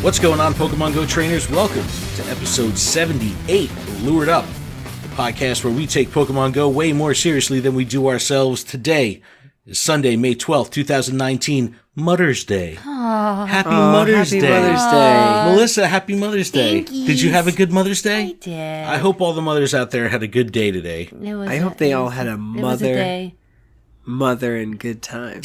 What's going on, Pokemongo trainers? Welcome to episode 78 of Lured Up, the podcast where we take Pokemon Go way more seriously than we do ourselves. Today is Sunday, May 12th, 2019, Mother's Day. Happy Mother's Day. Melissa, happy Mother's Day. Thankies. Did you have a good Mother's Day? I did. I hope all the mothers out there had a good day today. I hope they all had a mother and good time.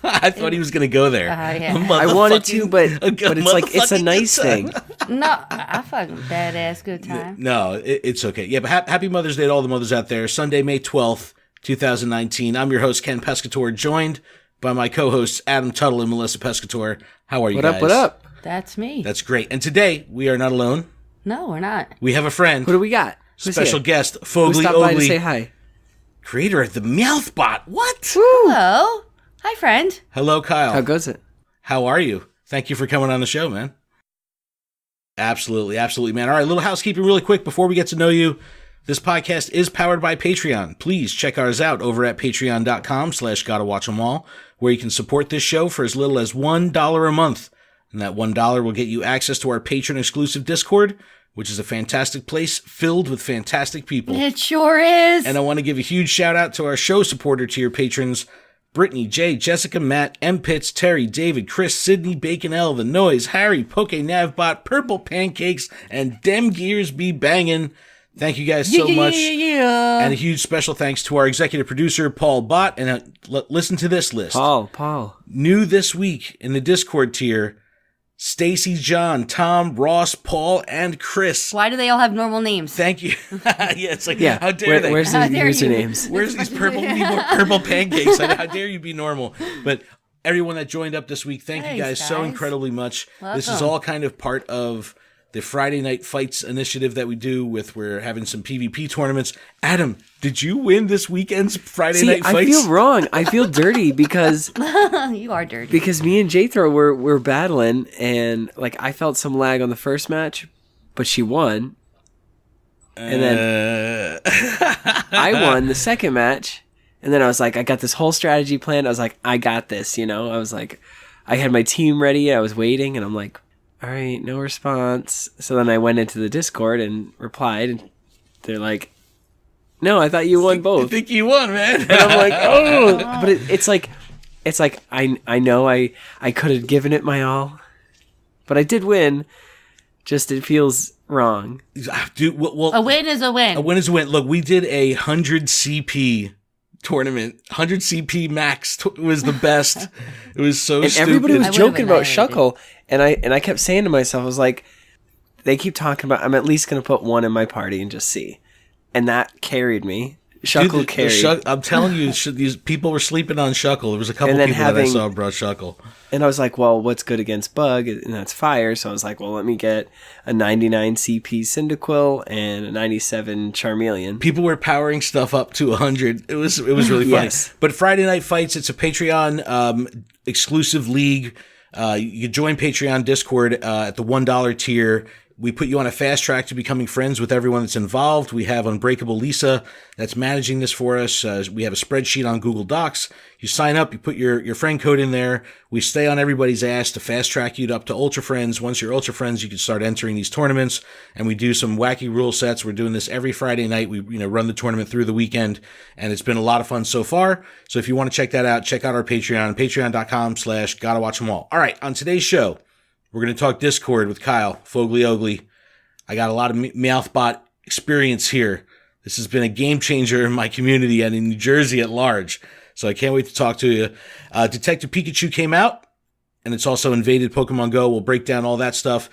I thought he was going to go there. Yeah. I wanted to, but it's like, it's a nice thing. No, I fucking badass good time. No, it's okay. Yeah, but happy Mother's Day to all the mothers out there. Sunday, May 12th, 2019. I'm your host, Ken Pescator, joined by my co-hosts, Adam Tuttle and Melissa Pescator. How are you guys? What up? That's me. That's great. And today, we are not alone. No, we're not. We have a friend. Who do we got? Who's Special here? guest, Who Fogly stopped by to Ogly, say hi? creator of the Meowth Bot. What? Hello. Hi, friend. Hello, Kyle. How goes it? How are you? Thank you for coming on the show, man. Absolutely, man. All right, little housekeeping really quick before we get to know you. This podcast is powered by Patreon. Please check ours out over at patreon.com/gottawatchemall, where you can support this show for as little as $1 a month. And that $1 will get you access to our patron-exclusive Discord, which is a fantastic place filled with fantastic people. It sure is. And I want to give a huge shout-out to our show supporter tier patrons, Brittany, Jay, Jessica, Matt, M. Pitts, Terry, David, Chris, Sydney, Bacon L, The Noise, Harry, Meowthbot, Purple Pancakes, and Dem Gears Be Bangin'. Thank you guys so much. And a huge special thanks to our executive producer, Paul Bot. And listen to this list. Paul. New this week in the Discord tier, Stacy, John, Tom, Ross, Paul, and Chris. Why do they all have normal names? Thank you. It's like, how dare they? Where's the usernames? Where's these purple pancakes? How dare you be normal? But everyone that joined up this week, thank you guys so incredibly much. Welcome. This is all kind of part of the Friday Night Fights initiative that we do we're having some PvP tournaments. Adam, did you win this weekend's Friday Night Fights? I feel wrong. I feel dirty because You are dirty. because me and Jethro were battling, and like I felt some lag on the first match, but she won. And then I won the second match, and then I was like, I got this whole strategy planned. I was like, I got this, I was like, I had my team ready. I was waiting, and I'm like, all right, no response. So then I went into the Discord and replied, and they're like, no, I thought you won both. I think you won, man. And I'm like, oh. But it's like I know I could have given it my all, but I did win. Just it feels wrong. Dude, well, A win is a win. A win is a win. Look, we did a 100 CP tournament. 100 CP max was the best. It was so And stupid. everybody was I would've joking about annihilated. Shuckle, and I kept saying to myself, I was like, they keep talking about, I'm at least going to put one in my party and just see. And that carried me. Shuckle Dude, carried. I'm telling you, these people were sleeping on Shuckle. There was a couple And then people that I saw brought Shuckle. And I was like, well, what's good against Bug? And that's Fire. So I was like, well, let me get a 99 CP Cyndaquil and a 97 Charmeleon. People were powering stuff up to 100. It was really funny. Yes. But Friday Night Fights, it's a Patreon exclusive league. You join Patreon Discord at the $1 tier. We put you on a fast track to becoming friends with everyone that's involved. We have Unbreakable Lisa that's managing this for us. We have a spreadsheet on Google Docs. You sign up, you put your friend code in there. We stay on everybody's ass to fast track you up to Ultra Friends. Once you're Ultra Friends, you can start entering these tournaments, and we do some wacky rule sets. We're doing this every Friday night. We run the tournament through the weekend, and it's been a lot of fun so far. So if you want to check that out, check out our Patreon, patreon.com/gottawatchemall. All right, on today's show, we're going to talk Discord with Kyle, Fogly Ogly. I got a lot of Meowthbot experience here. This has been a game changer in my community and in New Jersey at large. So I can't wait to talk to you. Detective Pikachu came out, and it's also invaded Pokemongo. We'll break down all that stuff.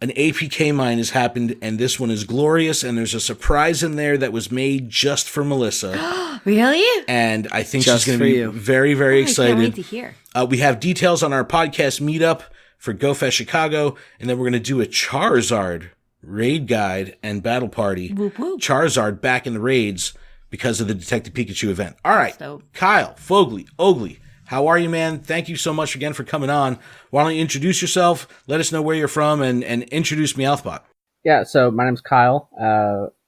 An APK mine has happened, and this one is glorious, and there's a surprise in there that was made just for Melissa. Really? And I think Just she's going to be for you. very, very excited. I can't wait to hear. We have details on our podcast meetup for GO Fest Chicago, and then we're going to do a Charizard raid guide and battle party. Whoop, whoop. Charizard back in the raids because of the Detective Pikachu event. All right, dope. Kyle, Fogly, Ogly, how are you, man? Thank you so much again for coming on. Why don't you introduce yourself, let us know where you're from, and introduce Meowthbot. Yeah, so my name's Kyle.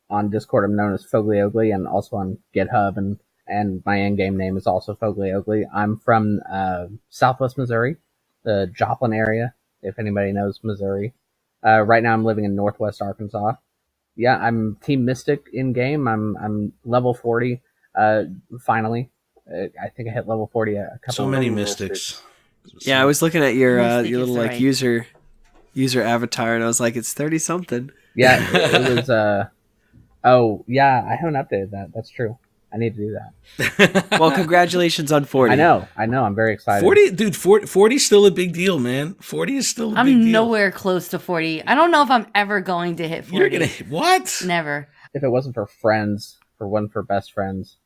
On Discord, I'm known as Fogly Ogly, and also on GitHub, and my in-game name is also Fogly Ogly. I'm from Southwest Missouri, the Joplin area. if anybody knows Missouri. Right now I'm living in Northwest Arkansas. Yeah, I'm Team Mystic in game. I'm level 40. Finally, I think I hit level 40 a couple. So many mystics. Yeah, I was looking at your Mystic your is little the like right. user avatar, and I was like, it's 30 something. Yeah, it was. Oh yeah, I haven't updated that. That's true. I need to do that. Well, congratulations on 40. I know. I'm very excited. 40, dude, 40 is still a big deal, man. 40 is still a big I'm deal. nowhere close to 40. I don't know if I'm ever going to hit 40. You're going to, what? Never. If it wasn't for friends, for best friends.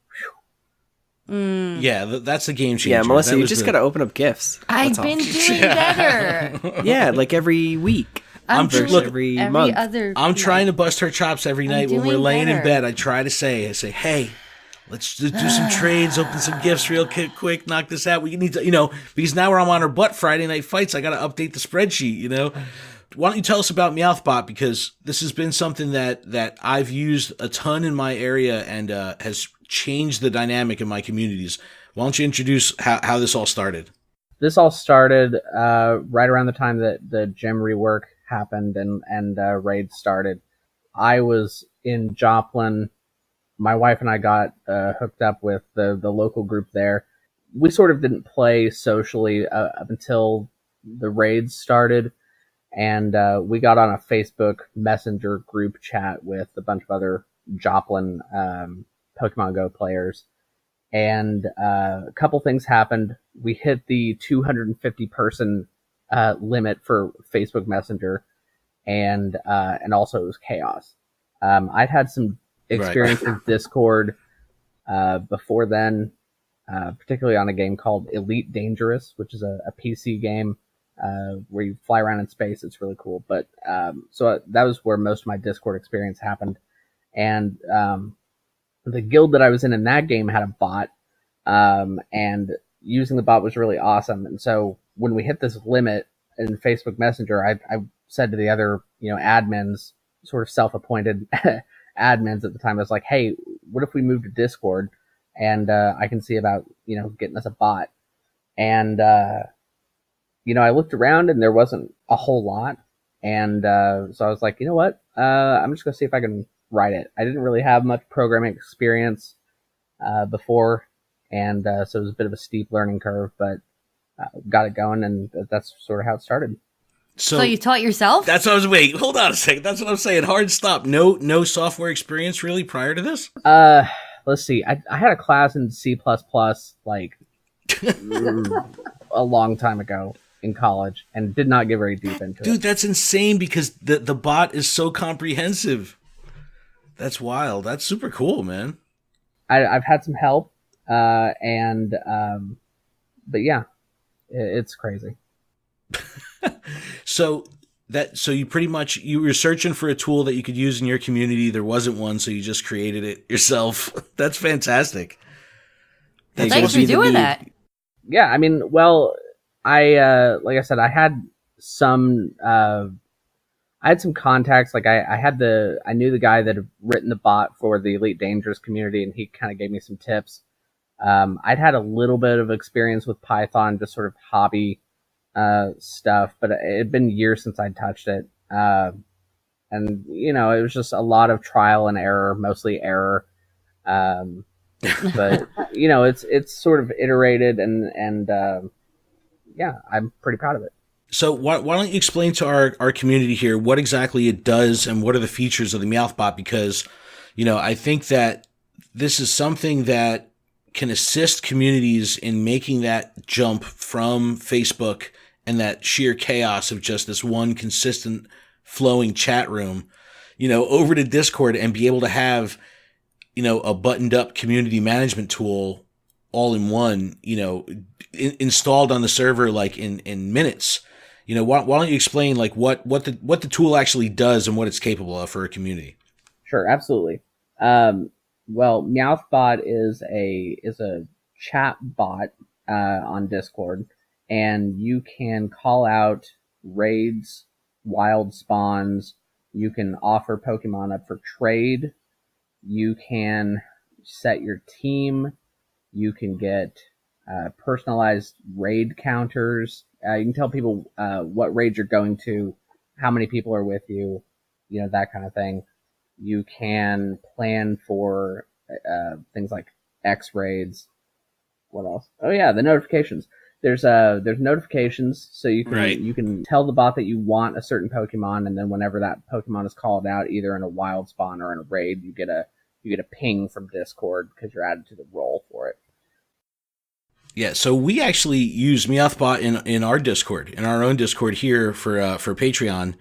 Yeah, that's the game changer. Yeah, Melissa, That you was just the- got to open up gifts. I've That's all. been doing better. Yeah, like every week. I'm doing look, every month. other I'm trying to night. bust her chops every night when we're doing laying in better. bed. I try to say, hey, let's do some trades, open some gifts real quick, knock this out. We need to, because now I'm on her butt Friday night fights. I got to update the spreadsheet, Why don't you tell us about Meowthbot? Because this has been something that I've used a ton in my area and has changed the dynamic in my communities. Why don't you introduce how this all started? This all started right around the time that the gym rework happened and raids started. I was in Joplin. My wife and I got hooked up with the local group there. We sort of didn't play socially up until the raids started, and we got on a Facebook Messenger group chat with a bunch of other Joplin Pokemongo players. And a couple things happened. We hit the 250 person limit for Facebook Messenger, and also it was chaos. I'd had some experience with Discord before then, particularly on a game called Elite Dangerous, which is a PC game where you fly around in space. It's really cool. But so that was where most of my Discord experience happened. And the guild that I was in that game had a bot, and using the bot was really awesome. And so when we hit this limit in Facebook Messenger, I said to the other, admins, sort of self-appointed admins at the time, I was like, hey, what if we move to Discord and I can see about, getting us a bot. And, I looked around and there wasn't a whole lot. And so I was like, you know what? I'm just going to see if I can write it. I didn't really have much programming experience before, and so it was a bit of a steep learning curve, but got it going, and that's sort of how it started. So you taught yourself? That's what I was. Wait, hold on a second. That's what I'm saying. Hard stop. No software experience really prior to this. Let's see. I had a class in C++ like a long time ago in college, and did not get very deep into it. Dude, that's insane because the bot is so comprehensive. That's wild. That's super cool, man. I've had some help, but yeah, it's crazy. So you pretty much, you were searching for a tool that you could use in your community. There wasn't one, so you just created it yourself. That's fantastic. Thanks for doing that. Yeah, I mean, well, I like I said, I had some contacts. Like I knew the guy that had written the bot for the Elite Dangerous community, and he kind of gave me some tips. I'd had a little bit of experience with Python, just sort of hobby stuff, but it had been years since I'd touched it. And it was just a lot of trial and error, mostly error. But it's sort of iterated, and yeah, I'm pretty proud of it. So why don't you explain to our community here what exactly it does and what are the features of the Meowthbot? Because, I think that this is something that can assist communities in making that jump from Facebook and that sheer chaos of just this one consistent flowing chat room, over to Discord and be able to have, a buttoned up community management tool all in one, installed on the server, like in minutes. Why don't you explain like what the tool actually does and what it's capable of for a community? Sure, absolutely. Well, Meowthbot is a chat bot on Discord, and you can call out raids, wild spawns. You can offer Pokemon up for trade. You can set your team. You can get personalized raid counters. You can tell people what raid you're going to, how many people are with you, that kind of thing. You can plan for things like X raids. What else? Oh yeah, the notifications. There's notifications, so you can tell the bot that you want a certain Pokemon, and then whenever that Pokemon is called out, either in a wild spawn or in a raid, you get a ping from Discord because you're added to the role for it. Yeah, so we actually use Meowthbot in our Discord, in our own Discord here for Patreon,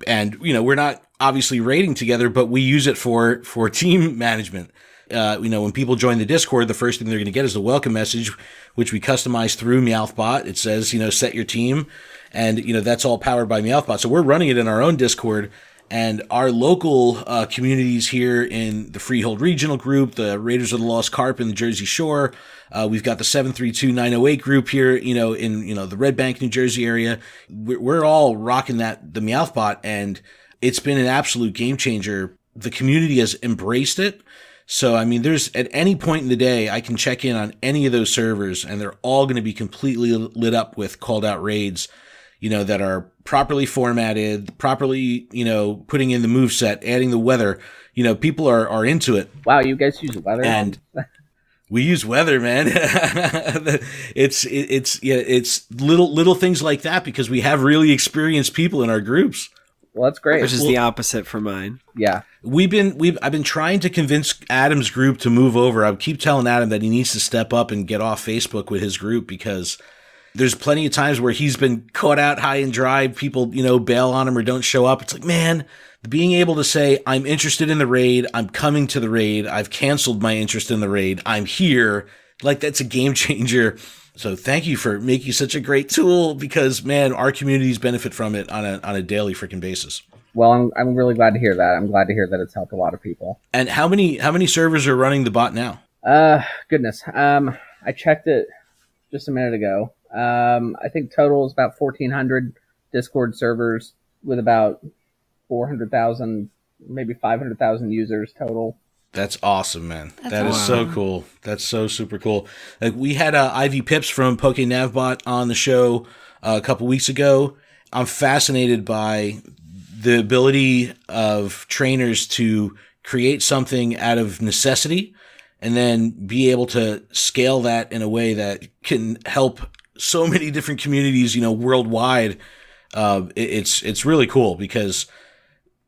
and we're not obviously raiding together, but we use it for team management. When people join the Discord, the first thing they're going to get is the welcome message, which we customize through Meowthbot. It says, set your team, and that's all powered by Meowthbot. So we're running it in our own Discord. And our local communities here in the Freehold Regional Group, the Raiders of the Lost Carp in the Jersey Shore, we've got the 732908 group here, in the Red Bank, New Jersey area. We're all rocking the Meowthbot, and it's been an absolute game changer. The community has embraced it. So, I mean, there's at any point in the day, I can check in on any of those servers, and they're all going to be completely lit up with called out raids, that are properly formatted, properly, putting in the moveset, adding the weather. People are into it. Wow, you guys use weather? And we use weather, man. It's little things like that because we have really experienced people in our groups. Well, that's great. Which is the opposite for mine. Yeah. I've been trying to convince Adam's group to move over. I keep telling Adam that he needs to step up and get off Facebook with his group because there's plenty of times where he's been caught out high and dry. People, bail on him or don't show up. It's like, man, being able to say, I'm interested in the raid. I'm coming to the raid. I've canceled my interest in the raid. I'm here. Like, that's a game changer. So thank you for making such a great tool because, man, our communities benefit from it on a daily freaking basis. Well, I'm really glad to hear that. I'm glad to hear that it's helped a lot of people. And how many servers are running the bot now? Goodness. I checked it just a minute ago. I think total is about 1,400 Discord servers with about 400,000, maybe 500,000 users total. That's awesome, man. That is so cool. That's so super cool. Like we had Ivy Pips from Pokenavbot on the show a couple weeks ago. I'm fascinated by the ability of trainers to create something out of necessity and then be able to scale that in a way that can help so many different communities, worldwide. It's really cool because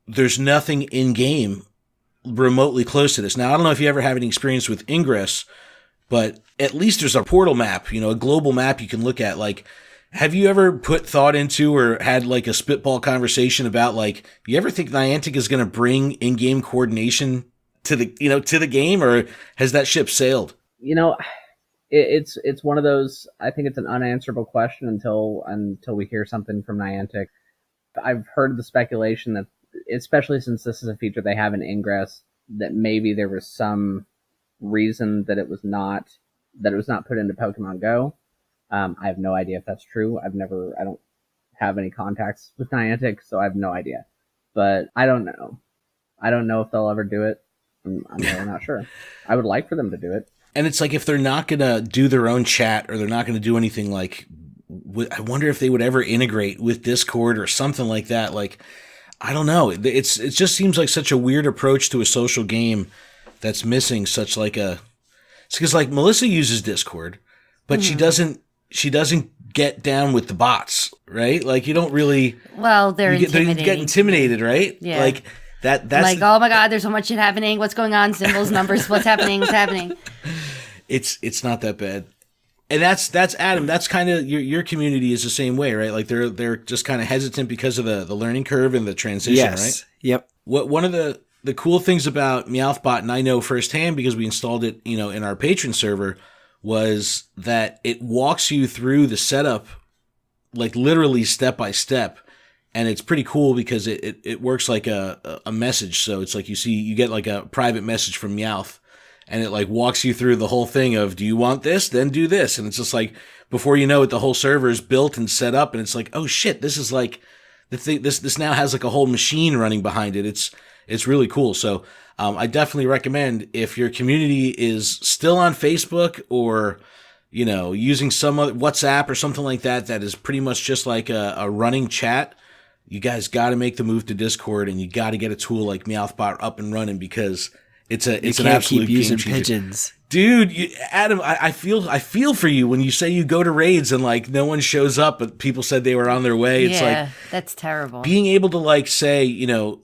there's nothing in game remotely close to this. Now, I don't know if you ever have any experience with Ingress, but at least there's a portal map, a global map you can look at. Like, have you ever put thought into or had like a spitball conversation about like, you ever think Niantic is going to bring in-game coordination to the game, or has that ship sailed? It's one of those, I think it's an unanswerable question until we hear something from Niantic. I've heard the speculation that, especially since this is a feature they have in Ingress, that maybe there was some reason that it was not put into Pokemon Go. I have no idea if that's true. I don't have any contacts with Niantic, so I have no idea. But I don't know. I don't know if they'll ever do it. I'm really not sure. I would like for them to do it. And it's like if they're not going to do their own chat or they're not going to do anything like, I wonder if they would ever integrate with Discord or something like that. Like, I don't know. It just seems like such a weird approach to a social game that's missing such like it's because like Melissa uses Discord, but she doesn't get down with the bots, right? Like you don't really. Well, they get intimidated, right? Yeah. Like that's like, oh my God, there's so much shit happening. What's going on? Symbols, numbers, what's happening? What's happening? It's not that bad. And that's Adam. That's kind of your community is the same way, right? Like they're just kind of hesitant because of the learning curve and the transition, right? Yep. One of the cool things about Meowthbot, and I know firsthand because we installed it, in our patron server, was that it walks you through the setup, like literally step by step, and it's pretty cool because it works like a message. So it's like you get like a private message from Meowth. And it like walks you through the whole thing of, do you want this? Then do this. And it's just like, before you know it, the whole server is built and set up. And it's like, oh shit, this is like the thing. This now has like a whole machine running behind it. It's really cool. So, I definitely recommend if your community is still on Facebook or using some other WhatsApp or something like that is pretty much just like a running chat, you guys got to make the move to Discord, and you got to get a tool like Meowthbot up and running, because it's an absolute keep using game changer. pigeons. Dude, Adam, I feel for you when you say you go to raids and like no one shows up, but people said they were on their way. It's like, that's terrible. Being able to like say,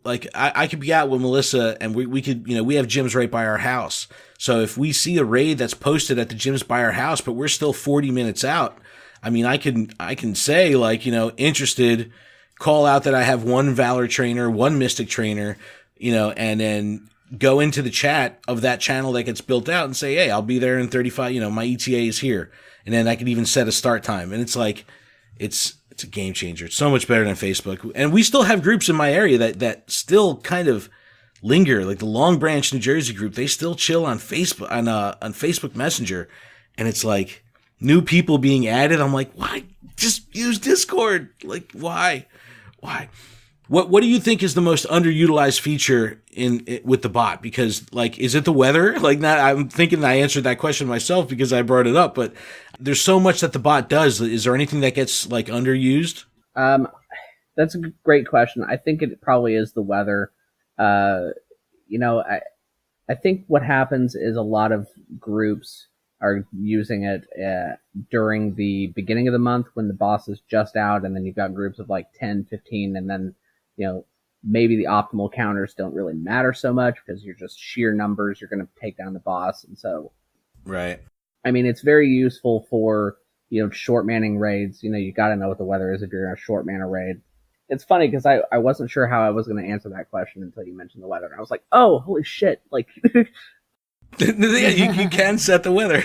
like I could be out with Melissa, and we could, we have gyms right by our house. So if we see a raid that's posted at the gyms by our house, but we're still 40 minutes out, I mean, I can say like, interested, call out that I have one Valor trainer, one Mystic trainer, and then go into the chat of that channel that gets built out and say, hey, I'll be there in 35, my ETA is here. And then I can even set a start time. And it's like, it's a game changer. It's so much better than Facebook. And we still have groups in my area that still kind of linger, like the Long Branch, New Jersey group. They still chill on Facebook, on Facebook Messenger. And it's like new people being added. I'm like, why? Just use Discord. Like, why? What do you think is the most underutilized feature with the bot? Because like, is it the weather? Like, I'm thinking I answered that question myself because I brought it up, but there's so much that the bot does. Is there anything that gets like underused? That's a great question. I think it probably is the weather. I think what happens is a lot of groups are using it during the beginning of the month when the boss is just out, and then you've got groups of like 10, 15, and then maybe the optimal counters don't really matter so much because you're just sheer numbers. You're going to take down the boss. And so, right. I mean, it's very useful for, short manning raids. You got to know what the weather is if you're in a short mana raid. It's funny because I wasn't sure how I was going to answer that question until you mentioned the weather. And I was like, oh, holy shit. Like, yeah, you can set the weather.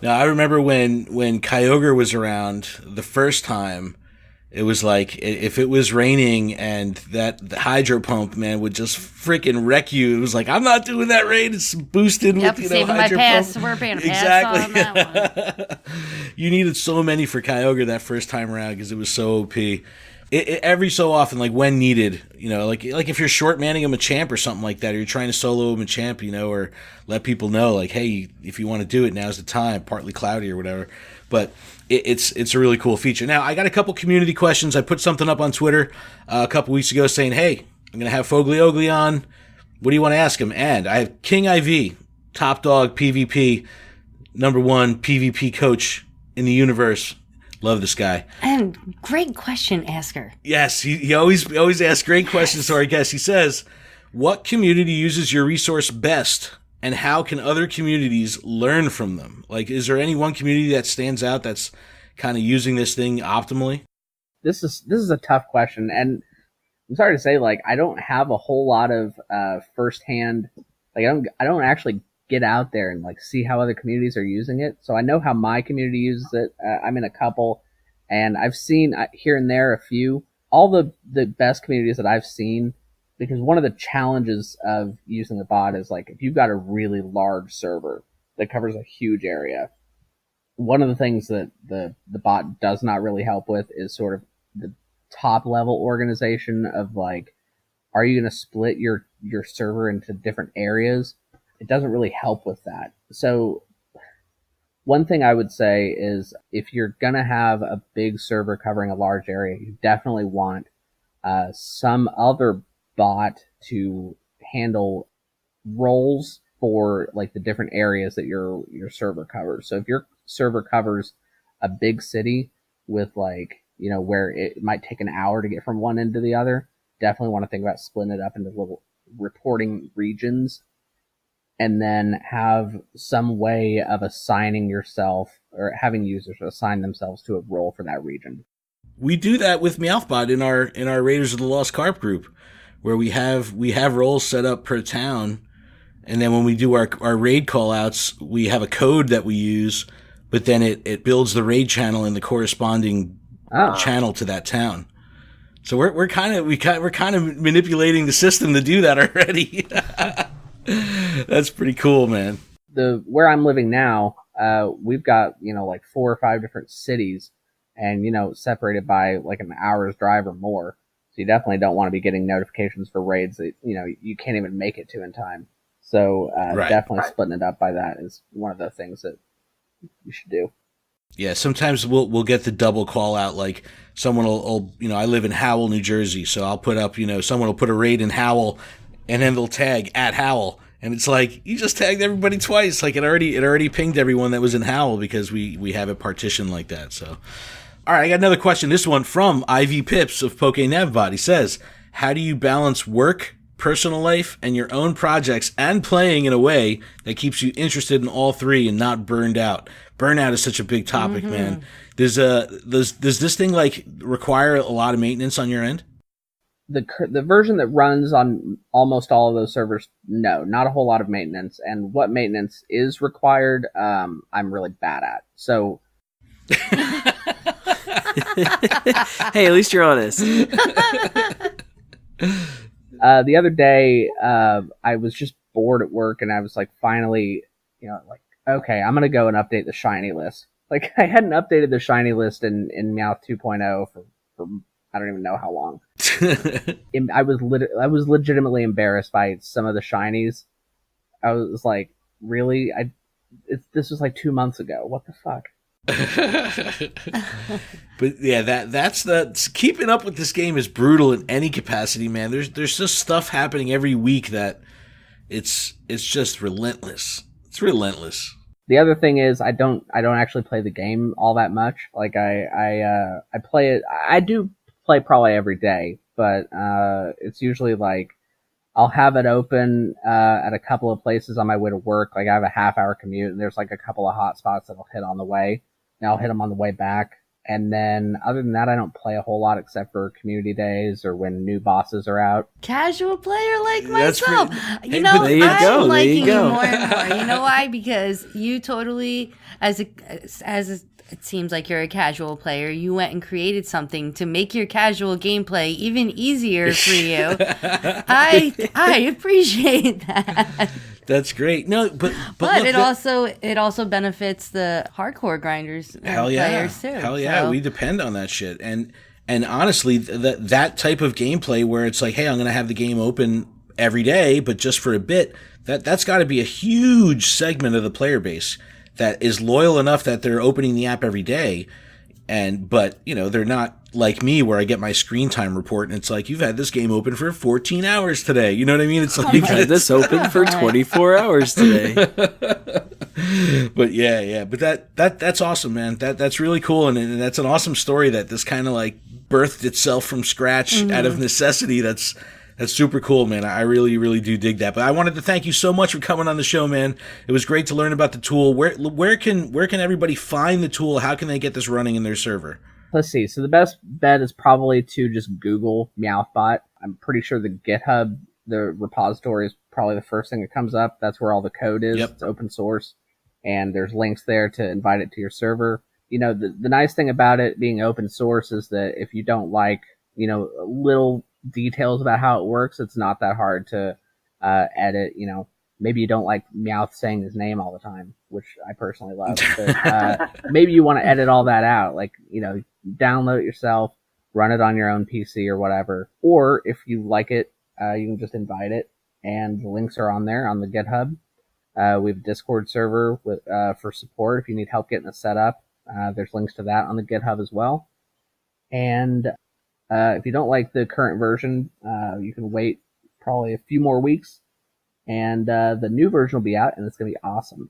Now, I remember when Kyogre was around the first time, it was like, if it was raining and the hydro pump, man, would just freaking wreck you. It was like, I'm not doing that raid. It's boosted with, saving hydro my pass. pump. We're paying a Exactly. pass on that one. You needed so many for Kyogre that first time around because it was so OP. Every so often, like when needed, like if you're short manning a Machamp or something like that, or you're trying to solo a Machamp, or let people know, like, hey, if you want to do it, now's the time, partly cloudy or whatever. But it's a really cool feature. Now, I got a couple community questions. I put something up on Twitter a couple weeks ago saying, hey, I'm going to have Fogly Ogly on. What do you want to ask him? And I have King IV, top dog PvP, number one PvP coach in the universe. Love this guy. And great question, asker. Yes, he always asks great questions to our guests. He says, what community uses your resource best, and how can other communities learn from them? Like, is there any one community that stands out that's kind of using this thing optimally? This is a tough question, and I'm sorry to say, like, I don't have a whole lot of firsthand. Like, I don't actually get out there and like see how other communities are using it. So I know how my community uses it. I'm in a couple, and I've seen here and there a few. All the best communities that I've seen, because one of the challenges of using the bot is like if you've got a really large server that covers a huge area, one of the things that the bot does not really help with is sort of the top level organization of like, are you going to split your server into different areas? It doesn't really help with that. So one thing I would say is if you're going to have a big server covering a large area, you definitely want some other bot to handle roles for like the different areas that your server covers. So if your server covers a big city with like, where it might take an hour to get from one end to the other, definitely want to think about splitting it up into little reporting regions, and then have some way of assigning yourself or having users assign themselves to a role for that region. We do that with Meowthbot in our Raiders of the Lost Carp group, where we have roles set up per town, and then when we do our raid callouts, we have a code that we use, but then it builds the raid channel in the corresponding channel to that town. So we're kind of manipulating the system to do that already. That's pretty cool, man. Where I'm living now, we've got, like 4 or 5 different cities and, separated by like an hour's drive or more. So you definitely don't want to be getting notifications for raids that, you can't even make it to in time. So, Definitely splitting it up by that is one of the things that you should do. Yeah, sometimes we'll get the double call out, like someone will I live in Howell, New Jersey, so I'll put up, someone will put a raid in Howell, and then they'll tag at Howell, and it's like, you just tagged everybody twice. Like, it already pinged everyone that was in Howell because we have it partitioned like that. So, all right, I got another question. This one from Ivy Pips of Meowthbot. He says, how do you balance work, personal life, and your own projects, and playing in a way that keeps you interested in all three and not burned out? Burnout is such a big topic, man. Does this thing like require a lot of maintenance on your end? The version that runs on almost all of those servers, no, not a whole lot of maintenance. And what maintenance is required, I'm really bad at. So, hey, at least you're honest. The other day, I was just bored at work, and I was like, finally, okay, I'm gonna go and update the shiny list. Like, I hadn't updated the shiny list in Meowth 2.0 for I don't even know how long. I was legitimately embarrassed by some of the shinies. I was like, really? This was like 2 months ago. What the fuck? But yeah, that's keeping up with this game is brutal in any capacity, man. There's just stuff happening every week that it's just relentless. It's relentless. The other thing is I don't actually play the game all that much. Like I play it. I do play probably every day, but it's usually like I'll have it open at a couple of places on my way to work. Like, I have a half-hour commute, and there's like a couple of hot spots that I'll hit on the way. And I'll hit them on the way back. And then other than that, I don't play a whole lot except for community days or when new bosses are out. Casual player like That's myself. pretty- I'm there you go, liking there you you go. more and more. You know why? Because you totally, it seems like you're a casual player. You went and created something to make your casual gameplay even easier for you. I appreciate that. That's great. No, but But look, it also benefits the hardcore grinders and hell yeah, players too. hell yeah, So- we depend on that shit. And honestly, that type of gameplay where it's like, hey, I'm going to have the game open every day, but just for a bit. That's got to be a huge segment of the player base that is loyal enough that they're opening the app every day. But they're not like me where I get my screen time report and it's like, you've had this game open for 14 hours today. You know what I mean? It's like, You've had this open for 24 hours today. But yeah. But that's awesome, man. That's really cool. And that's an awesome story that this kind of like birthed itself from scratch out of necessity. That's super cool, man. I really, really do dig that. But I wanted to thank you so much for coming on the show, man. It was great to learn about the tool. Where can everybody find the tool? How can they get this running in their server? Let's see. So the best bet is probably to just Google Meowthbot. I'm pretty sure the GitHub, the repository, is probably the first thing that comes up. That's where all the code is. Yep. It's open source, and there's links there to invite it to your server. The nice thing about it being open source is that if you don't like, little details about how it works, it's not that hard to edit. Maybe you don't like Meowth saying his name all the time, which I personally love. But maybe you want to edit all that out. Like, download it yourself, run it on your own PC or whatever. Or if you like it, you can just invite it, and the links are on there on the GitHub. We have a Discord server for support if you need help getting it set up. There's links to that on the GitHub as well. And if you don't like the current version, you can wait probably a few more weeks, and the new version will be out, and it's going to be awesome.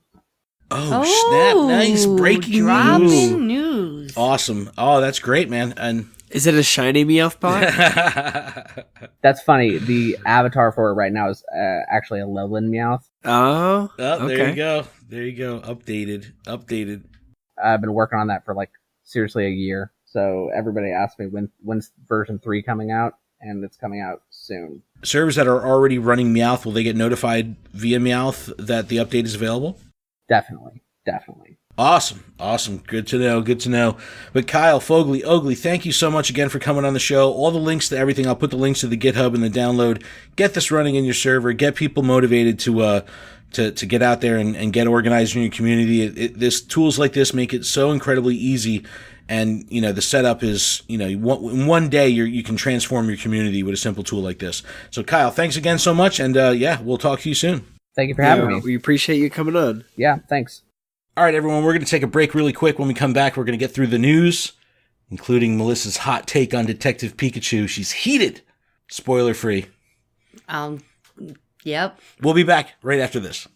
Oh, snap. Nice breaking dropping news. Awesome. Oh, that's great, man. And Is it a shiny Meowthbot? That's funny. The avatar for it right now is actually a Lowland Meowth. Oh, there okay. you go. There you go. Updated. I've been working on that for seriously a year. So everybody asks me when's version 3 coming out, and it's coming out soon. Servers that are already running Meowth, will they get notified via Meowth that the update is available? Definitely. Awesome. Good to know. But Kyle, Fogley, Oakley, thank you so much again for coming on the show. All the links to everything, I'll put the links to the GitHub and the download. Get this running in your server. Get people motivated to get out there and get organized in your community. This tools like this make it so incredibly easy. And, the setup is, in one day you can transform your community with a simple tool like this. So, Kyle, thanks again so much. And, we'll talk to you soon. Thank you for having me. We appreciate you coming on. Yeah, thanks. All right, everyone, we're going to take a break really quick. When we come back, we're going to get through the news, including Melissa's hot take on Detective Pikachu. She's heated. Spoiler free. Yep. We'll be back right after this.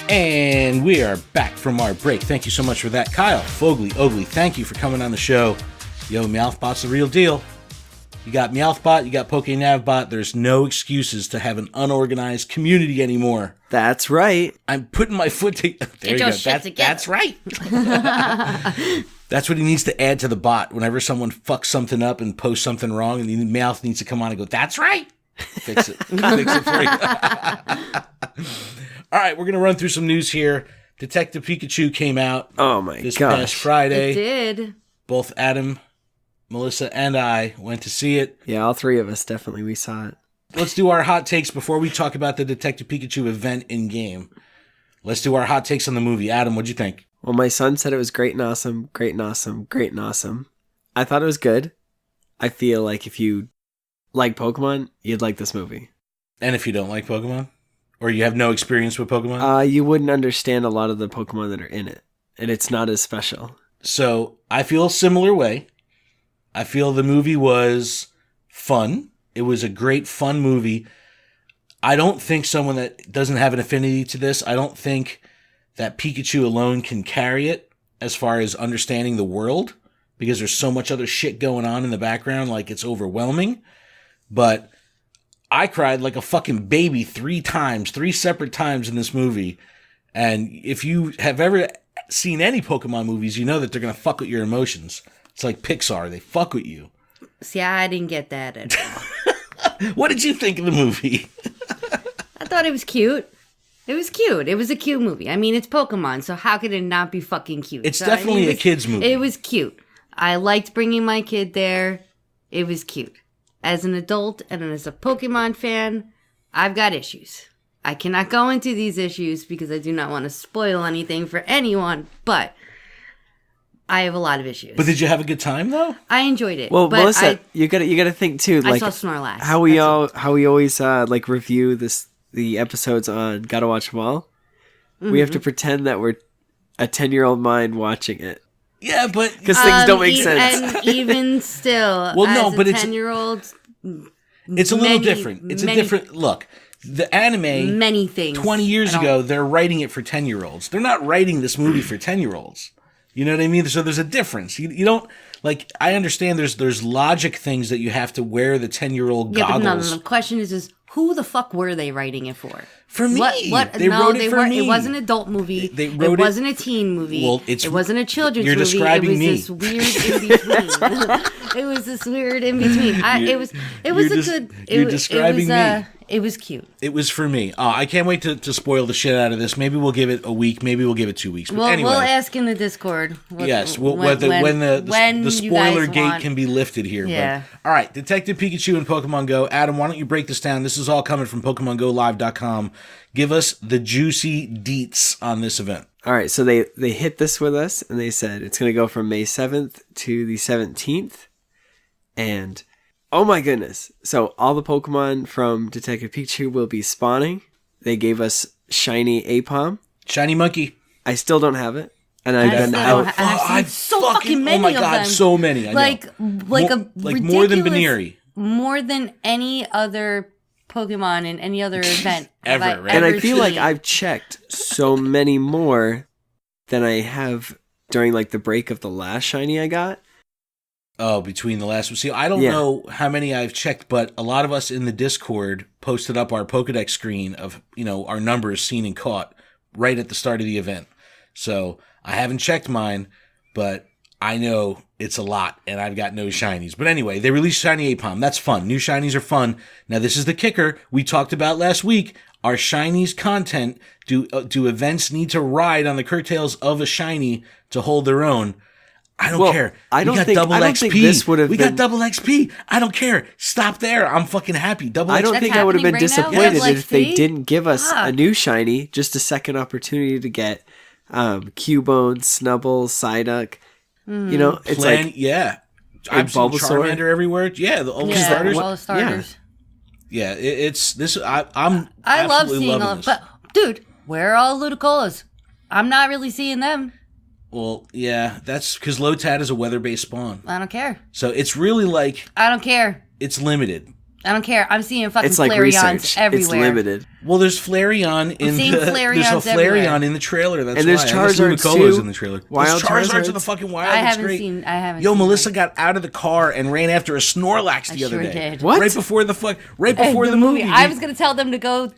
And we are back from our break. Thank you so much for that. Kyle, Fogley, Oakley, thank you for coming on the show. Yo, Meowthbot's the real deal. You got Meowthbot, you got Pokénavbot. There's no excuses to have an unorganized community anymore. That's right. I'm putting my foot to... There you go. That's right. That's what he needs to add to the bot. Whenever someone fucks something up and posts something wrong, and the Meowth needs to come on and go, that's right. Fix it. Fix it for you. All right, we're going to run through some news here. Detective Pikachu came out this past Friday. It did. Both Adam, Melissa, and I went to see it. Yeah, all three of us definitely. We saw it. Let's do our hot takes before we talk about the Detective Pikachu event in-game. Let's do our hot takes on the movie. Adam, what'd you think? Well, my son said it was great and awesome, great and awesome, great and awesome. I thought it was good. I feel like if you like Pokemon, you'd like this movie. And if you don't like Pokemon? Or you have no experience with Pokemon? You wouldn't understand a lot of the Pokemon that are in it. And it's not as special. So, I feel a similar way. I feel the movie was fun. It was a great, fun movie. I don't think someone that doesn't have an affinity to this, I don't think that Pikachu alone can carry it as far as understanding the world, because there's so much other shit going on in the background, like it's overwhelming. But I cried like a fucking baby 3 separate times in this movie. And if you have ever seen any Pokemon movies, you know that they're going to fuck with your emotions. It's like Pixar. They fuck with you. See, I didn't get that at all. What did you think of the movie? I thought it was cute. It was cute. It was a cute movie. I mean, it's Pokemon, so how could it not be fucking cute? It's definitely a kid's movie. It was cute. I liked bringing my kid there. It was cute. As an adult and as a Pokemon fan, I've got issues. I cannot go into these issues because I do not want to spoil anything for anyone, but I have a lot of issues. But did you have a good time though? I enjoyed it. Well, but Melissa, you gotta think too. Like, I saw Snorlax. How we always like review the episodes on Gotta Watch Them All. Mm-hmm. We have to pretend that we're a 10-year-old mind watching it. Yeah, but because things don't make sense. And even still, well, no, as but a it's 10-year-old, it's a little different. It's a different look. The anime, many things 20 years ago, they're writing it for 10-year-olds. They're not writing this movie for 10-year-olds. You know what I mean? So there's a difference. You don't like. I understand there's logic things that you have to wear the 10-year-old goggles. Yeah, but no. The question is who the fuck were they writing it for? For me. What? They wrote it for me. It wasn't an adult movie. It wasn't a teen movie. Well, it wasn't a children's movie. You're describing me. It was this weird in between. It was this weird in between. You're describing me. It was cute. It was for me. I can't wait to spoil the shit out of this. Maybe we'll give it a week. Maybe we'll give it 2 weeks. But anyway, we'll ask in the Discord. When the spoiler gate can be lifted here. Yeah. But, all right, Detective Pikachu and Pokemongo. Adam, why don't you break this down? This is all coming from PokemonGoLive.com. Give us the juicy deets on this event. All right, so they hit this with us, and they said it's going to go from May 7th to the 17th. And oh my goodness. So all the Pokemon from Detective Pikachu will be spawning. They gave us shiny Apom. Shiny monkey. I still don't have it. And I've so fucking many. Oh my god, of them. so many. I know. Like more than Baneri. More than any other Pokemon in any other event ever, right? And I feel like I've checked so many more than I have during like the break of the last shiny I got. Oh, between the last one. See, I don't know how many I've checked, but a lot of us in the Discord posted up our Pokedex screen of, our numbers seen and caught right at the start of the event. So I haven't checked mine, but I know it's a lot, and I've got no shinies. But anyway, they released Shiny Apom. That's fun. New shinies are fun. Now, this is the kicker we talked about last week. Our shinies content, do events need to ride on the curtails of a shiny to hold their own? I don't care. I don't think this would have We got double XP. I don't care. Stop there. I'm fucking happy. I don't think I would have been disappointed if they didn't give us a new shiny, just a second opportunity to get Cubone, Snubble, Psyduck. It's I've seen Charmander everywhere. Yeah, all the starters. All the starters. Yeah, it's this. I love seeing all. But dude, where are all Ludicola's? I'm not really seeing them. Well, yeah, that's because Lotad is a weather-based spawn. I don't care. So it's really like I don't care. It's limited. I don't care. I'm seeing fucking it's like Flareons research. everywhere. It's limited. Well, there's Flareon in there's a Flareon in the trailer. That's and there's Charizard too. In the trailer. Wild Charizards in the fucking wild. I haven't seen. Yo, Melissa got out of the car and ran after a Snorlax the other day. Did. What? Right before the movie. I was gonna tell them to go.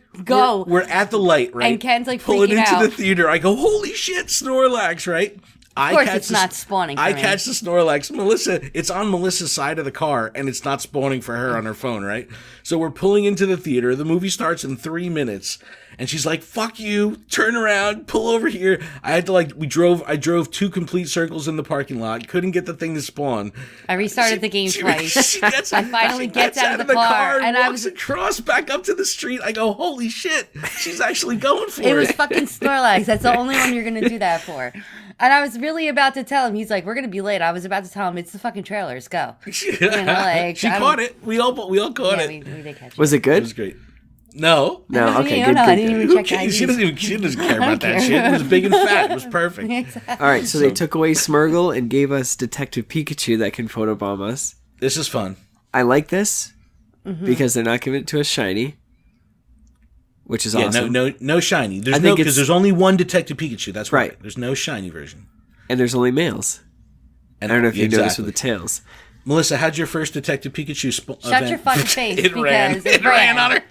We're at the light, right? And Ken's like pulling freaking into out. the theater. I go, holy shit, Snorlax, right? Of course, it's not spawning. I catch the Snorlax. Melissa, it's on Melissa's side of the car, and it's not spawning for her on her phone, right? So we're pulling into the theater. The movie starts in 3 minutes, and she's like, "Fuck you! Turn around, pull over here." I had to I drove 2 complete circles in the parking lot. Couldn't get the thing to spawn. I restarted the game twice. I finally gets out of the car, and I was across back up to the street. I go, "Holy shit! She's actually going for it." It was fucking Snorlax. That's the only one you're gonna do that for. And I was really about to tell him. He's like, "We're gonna be late." I was about to tell him it's the fucking trailers. Go. She caught it. We all caught it. We did catch it. Was it good? It was great. No. Okay, good. I didn't even check that. She doesn't care about that shit. It was big and fat. It was perfect. Exactly. All right, so they took away Smurgle and gave us Detective Pikachu that can photobomb us. This is fun. I like this because they're not giving it to us shiny, which is awesome. No shiny. Because there's only one Detective Pikachu. That's right. There's no shiny version. And there's only males. And I don't know if you noticed with the tails. Melissa, how'd your first Detective Pikachu Shut your fucking face. It ran on her.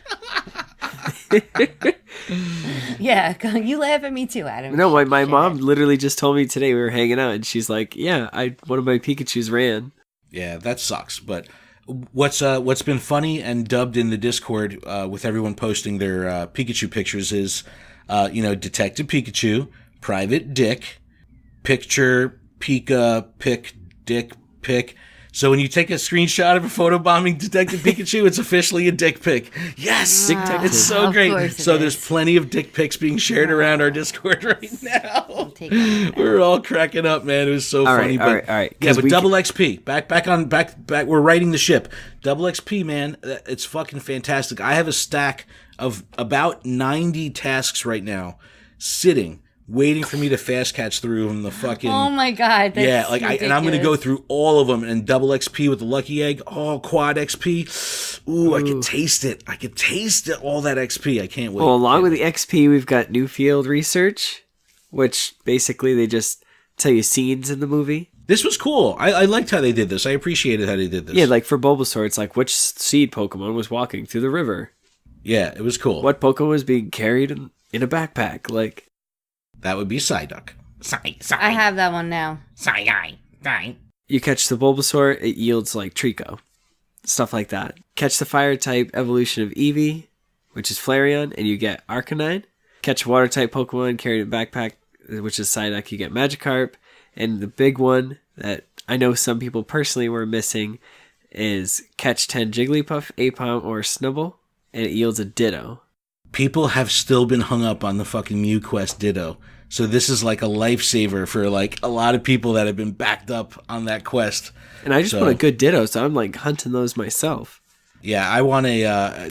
Yeah, you laugh at me too, Adam. No, my mom literally just told me today we were hanging out, and she's like, "Yeah, one of my Pikachus ran." Yeah, that sucks. But what's been funny and dubbed in the Discord with everyone posting their Pikachu pictures is, Detective Pikachu, Private Dick, Picture Pika Pick Dick Pick. So when you take a screenshot of a photobombing Detective Pikachu, it's officially a dick pic. Yes! It's so great. So there's plenty of dick pics being shared around our Discord right now. We're all cracking up, man. It was so funny. All right. Yeah, but double XP. Back. We're riding the ship. Double XP, man. It's fucking fantastic. I have a stack of about 90 tasks right now sitting, waiting for me to fast catch through them. The fucking oh my god, that's I'm gonna go through all of them and double XP with the lucky egg. Oh, quad XP. Ooh, I can taste it. All that XP. I can't wait. Well, along with the XP, we've got new field research, which basically they just tell you scenes in the movie. This was cool. I liked how they did this. I appreciated how they did this. Yeah, like for Bulbasaur, it's like which seed Pokemon was walking through the river. Yeah, it was cool. What Pokemon was being carried in a backpack? Like. That would be Psyduck. I have that one now. You catch the Bulbasaur, it yields like Trico. Stuff like that. Catch the fire type evolution of Eevee, which is Flareon, and you get Arcanine. Catch a water type Pokemon carried in a backpack, which is Psyduck, you get Magikarp. And the big one that I know some people personally were missing is catch 10 Jigglypuff, Aipom, or Snubbull, and it yields a Ditto. People have still been hung up on the fucking Mew Quest Ditto. So this is like a lifesaver for like a lot of people that have been backed up on that quest. And I just want a good Ditto, so I'm like hunting those myself. Yeah, I want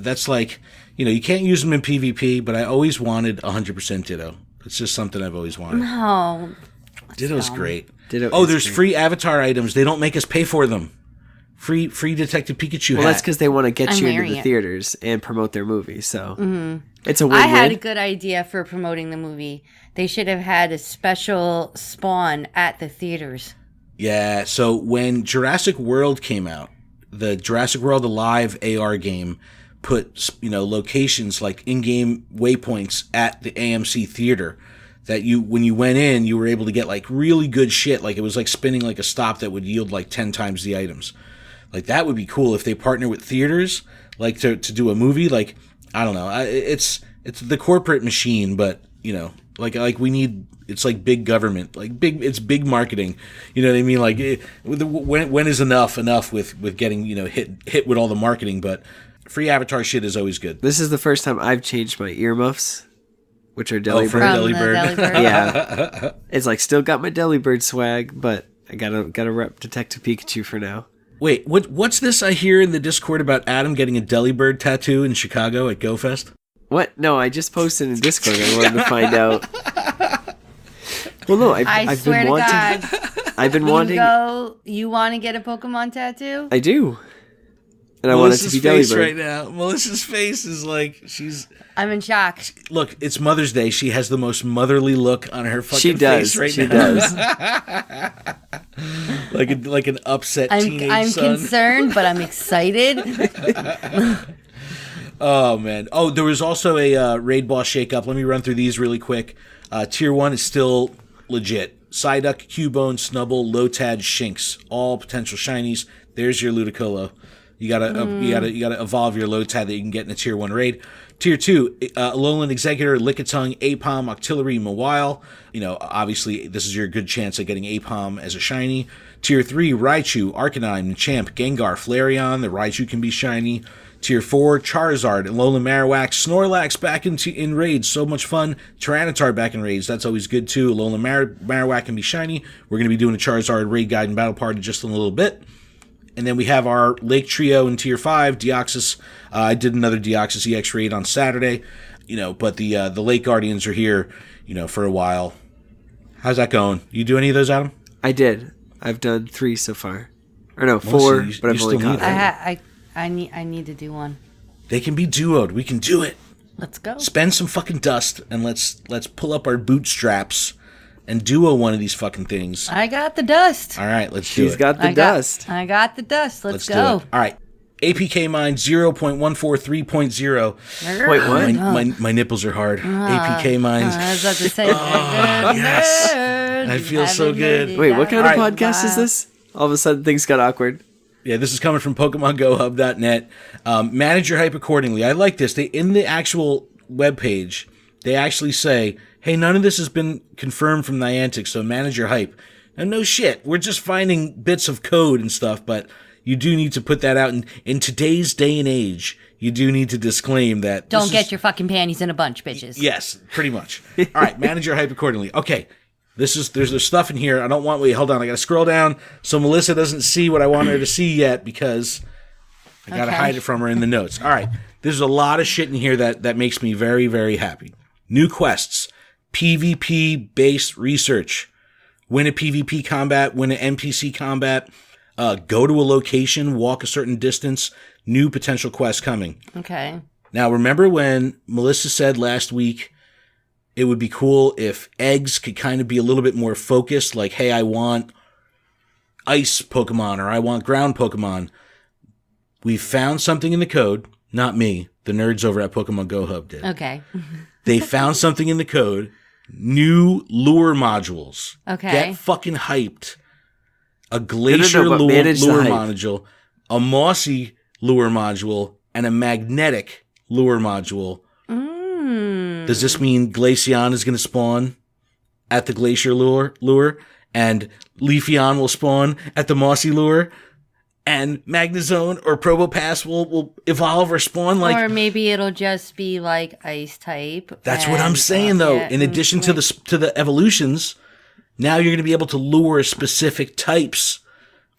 that's like, you can't use them in PvP, but I always wanted 100% Ditto. It's just something I've always wanted. No. Ditto's great. Ditto there's great. Free avatar items. They don't make us pay for them. Free Detective Pikachu Well, that's because they want to get you into the it. theaters and promote their movie, so it's a win-win. I had a good idea for promoting the movie. They should have had a special spawn at the theaters. Yeah, so when Jurassic World came out, the Jurassic World Alive AR game put, locations like in-game waypoints at the AMC theater that when you went in, you were able to get like really good shit. Like it was like spinning like a stop that would yield like 10 times the items. Like that would be cool if they partner with theaters, like to do a movie. Like I don't know, it's the corporate machine, but like we need. It's like big government, it's big marketing. You know what I mean? Like when is enough with getting hit with all the marketing? But free avatar shit is always good. This is the first time I've changed my earmuffs, which are Delibird. Delibird. Yeah, it's like still got my Delibird swag, but I gotta rep Detective Pikachu for now. Wait, what's this I hear in the Discord about Adam getting a Delibird tattoo in Chicago at GO Fest? What? No, I just posted in Discord. I wanted to find out. Well, no, I've swear been wanting. to God. I've been wanting. You want to get a Pokemon tattoo? I do. And I want it to be face Delibird. right now. Melissa's face is like I'm in shock. Look, it's Mother's Day. She has the most motherly look on her fucking face right now. She does. like an upset teenage I'm son. concerned, but I'm excited. Oh man. Oh, there was also a raid boss shakeup. Let me run through these really quick. Tier 1 is still legit. Psyduck, Cubone, Snubble, Lotad, Shinx, all potential shinies. There's your Ludicolo. You gotta evolve your Lotad that you can get in a Tier 1 raid. Tier 2, Alolan Executor, Lickitung, Apom, Octillery, Mawile. Obviously, this is your good chance at getting Apom as a shiny. Tier 3, Raichu, Arcanine, Machamp, Gengar, Flareon. The Raichu can be shiny. Tier 4, Charizard, Alolan Marowak, Snorlax back in raids. So much fun. Tyranitar back in raids. That's always good, too. Alolan Marowak can be shiny. We're going to be doing a Charizard raid guide and battle party just in a little bit. And then we have our Lake Trio in Tier 5, Deoxys. I did another Deoxys EX raid on Saturday, but the Lake Guardians are here, for a while. How's that going? You do any of those, Adam? I did. I've done 3 so far. Or no, 4, but I've only got I need to do one. They can be duoed. We can do it. Let's go. Spend some fucking dust and let's pull up our bootstraps and duo one of these fucking things. I got the dust. All right, let's do it. She's got the dust. I got the dust. Let's go. Do it. All right. APK mine 0.143.0. Wait, what? My nipples are hard. APK mines. I was about to say. Yes. I feel so good. Wait, what kind of podcast is this? All of a sudden, things got awkward. Yeah, this is coming from PokemonGoHub.net. Manage your hype accordingly. I like this. In the actual webpage, they actually say, hey, none of this has been confirmed from Niantic, so manage your hype. Now, no shit. We're just finding bits of code and stuff, but you do need to put that out. In today's day and age, you do need to disclaim that. Don't get your fucking panties in a bunch, bitches. Yes, pretty much. All right, manage your hype accordingly. Okay. There's stuff in here. I don't want, hold on. I got to scroll down so Melissa doesn't see what I want her to see yet because I got to hide it from her in the notes. All right. There's a lot of shit in here that makes me very, very happy. New quests, PvP-based research, win a PvP combat, win an NPC combat, go to a location, walk a certain distance, new potential quests coming. Okay. Now, remember when Melissa said last week, it would be cool if eggs could kind of be a little bit more focused, like, hey, I want ice Pokemon or I want ground Pokemon. We found something in the code, not me, the nerds over at Pokemon Go Hub did. Okay. They found something in the code, new lure modules. Okay. Get fucking hyped. A glacier lure module, a mossy lure module, and a magnetic lure module. Does this mean Glaceon is going to spawn at the Glacier lure, and Leafeon will spawn at the Mossy lure, and Magnezone or Probopass will evolve or spawn like? Or maybe it'll just be like Ice type. That's what I'm saying, though. In addition to the evolutions, now you're going to be able to lure specific types.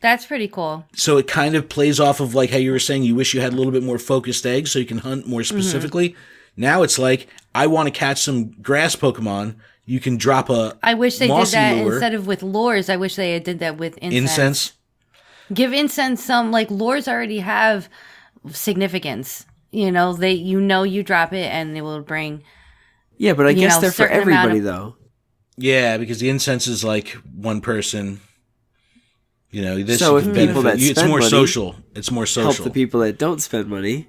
That's pretty cool. So it kind of plays off of like how you were saying you wish you had a little bit more focused eggs so you can hunt more specifically. Mm-hmm. Now it's like, I want to catch some grass Pokemon. You can drop a I wish they did that lure. instead of with lures. I wish they did that with incense. Incense? Give incense some, like, lures already have significance. You drop it and it will bring. Yeah, but I guess they're for everybody, though. Yeah, because the incense is like one person. This so if people that spend it's more money, social. It's more social. Help the people that don't spend money.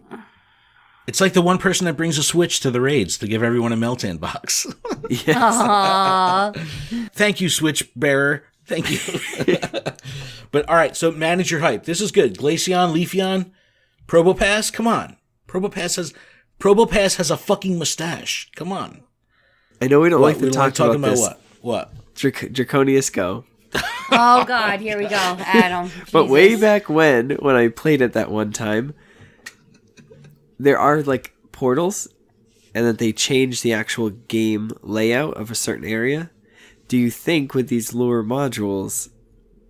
It's like the one person that brings a Switch to the raids to give everyone a Meltan box. Yes. Thank you, Switch bearer. Thank you. But all right, so manage your hype. This is good. Glaceon, Leafeon, Probopass. Come on, Probopass has a fucking mustache. Come on. I know we don't like to talk about this. What? Draconius Go. Oh God, here we go, Adam. But way back when I played it that one time, there are like portals, and that they change the actual game layout of a certain area. Do you think with these lure modules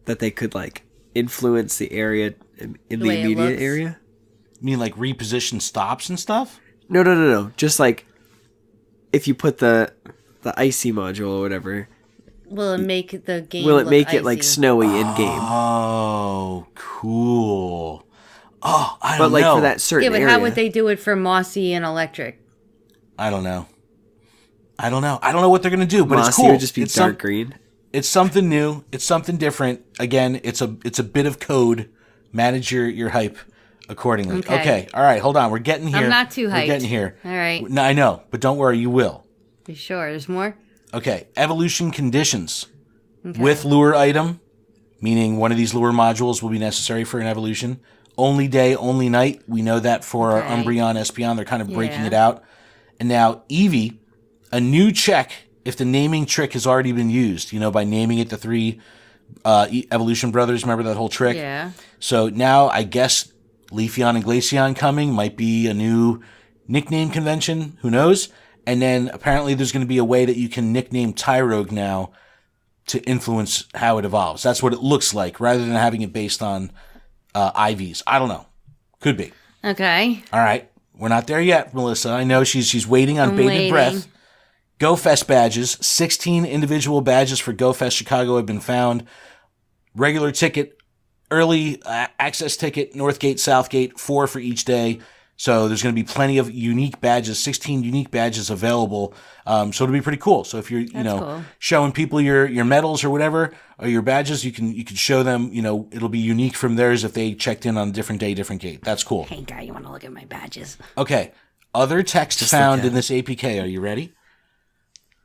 that they could like influence the area in The the way it immediate looks? area. You mean like reposition stops and stuff? No. Just like if you put the icy module or whatever, Will it make the game will it look make icy? it like snowy in game? Oh, cool. Oh, I But don't like know. for that certain Yeah, but area. how would they do it for mossy and electric? I don't know. I don't know what they're gonna do, but Mossy it's cool. would just be it's dark green. It's something new. It's something different. Again, it's a bit of code. Manage your hype accordingly. Okay. All right. Hold on. We're getting here. I'm not too hyped. We're getting here. All right. No, I know, but don't worry. You will. You sure? There's more? Okay. Evolution conditions with lure item, meaning one of these lure modules will be necessary for an evolution. Only day, only night. We know that for our Umbreon, Espeon. They're kind of breaking it out. And now Eevee, a new check if the naming trick has already been used, by naming it the 3 Evolution Brothers. Remember that whole trick? Yeah. So now I guess Leafeon and Glaceon coming might be a new nickname convention. Who knows? And then apparently there's going to be a way that you can nickname Tyrogue now to influence how it evolves. That's what it looks like, rather than having it based on IVs. I don't know. Could be. Okay. All right. We're not there yet, Melissa. I know she's waiting on bated waiting. breath. Go Fest badges. 16 individual badges for Go Fest Chicago have been found. Regular ticket, early access ticket, Northgate, Southgate, 4 for each day. So there's going to be plenty of unique badges, 16 unique badges available. So it'll be pretty cool. So if you're, cool. showing people your medals or whatever, or your badges, you can show them, it'll be unique from theirs if they checked in on a different day, different gate. That's cool. Hey, guy, you want to look at my badges? Okay. Other text found in this APK. Are you ready?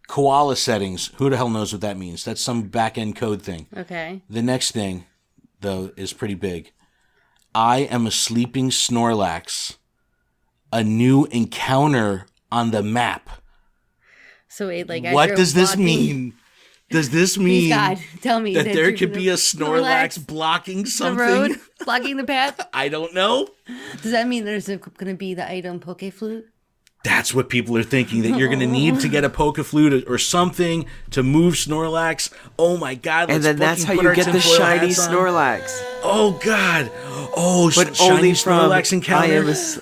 Koala settings. Who the hell knows what that means? That's some back-end code thing. Okay. The next thing, though, is pretty big. I am a sleeping Snorlax. A new encounter on the map. So wait, like, as What you're does this walking- mean? Does this mean God, tell me that there you're could gonna- be a Snorlax blocking the something? road, blocking the path? I don't know. Does that mean there's going to be the item Poke Flute? That's what people are thinking, that you're going to need to get a Pokeflute or something to move Snorlax. Oh my God. And then that's how you get the shiny Snorlax. Oh God. Oh, But shiny only from Snorlax encounter.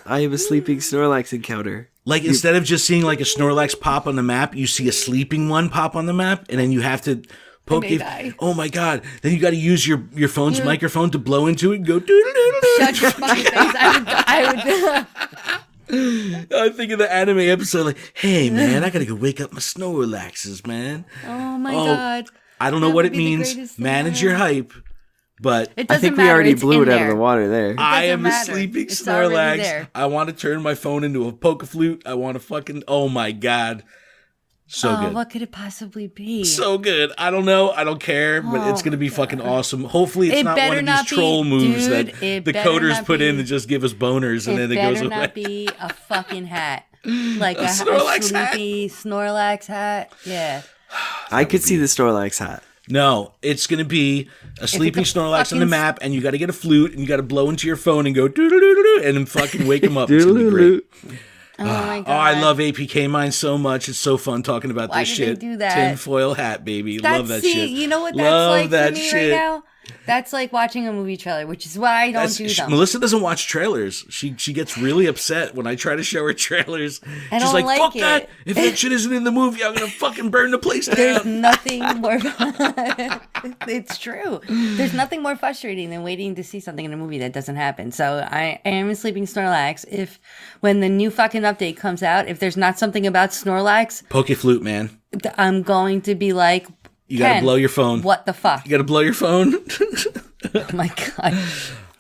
I am a sleeping Snorlax encounter. Like instead of just seeing like a Snorlax pop on the map, you see a sleeping one pop on the map, and then you have to poke may it. die. Oh my God. Then you got to use your phone's microphone to blow into it and go doo-doo-doo-doo. Shut your fucking face. I would I think of the anime episode like, hey man, I got to go wake up my Snorlaxes, man. Oh my God. I don't know That what would it be the means. greatest thing Manage ever. your hype, but It I doesn't think we matter, already it's blew in it out there. of the water there. I doesn't am a matter. sleeping It's already Snorlax. there. I want to turn my phone into a Pokeflute. I want to fucking, oh my God. So good. What could it possibly be? So good. I don't know. I don't care, but it's going to be fucking awesome. Hopefully it's It not one better of not these be, troll moves dude, that it the better coders not put in be. to just give us boners and It then it better goes away. not be a fucking hat. Like a Snorlax hat? sleepy Snorlax hat. Yeah. I could see the Snorlax hat. No, it's going to be a sleeping it's a Snorlax on the fucking map, and you got to get a flute, and you got to blow into your phone and go doo-doo-doo-doo-doo, and then fucking wake him up. It's going to be great. Oh my God. Oh, I love APK Mine so much. It's so fun talking about Why this did they shit. do that? Tinfoil hat, baby. Love that shit. You know what that's Love like that for me shit. right now? That's like watching a movie trailer, which is why I don't do them. Melissa doesn't watch trailers. She gets really upset when I try to show her trailers. I She's don't like, like fuck it. that. If that shit isn't in the movie, I'm going to fucking burn the place There's down. nothing more. It's true. There's nothing more frustrating than waiting to see something in a movie that doesn't happen. So I am a sleeping Snorlax. If when the new fucking update comes out, if there's not something about Snorlax, Pokeflute, man. I'm going to be like, You got to Ken, blow your phone. What the fuck? You got to blow your phone. Oh my God.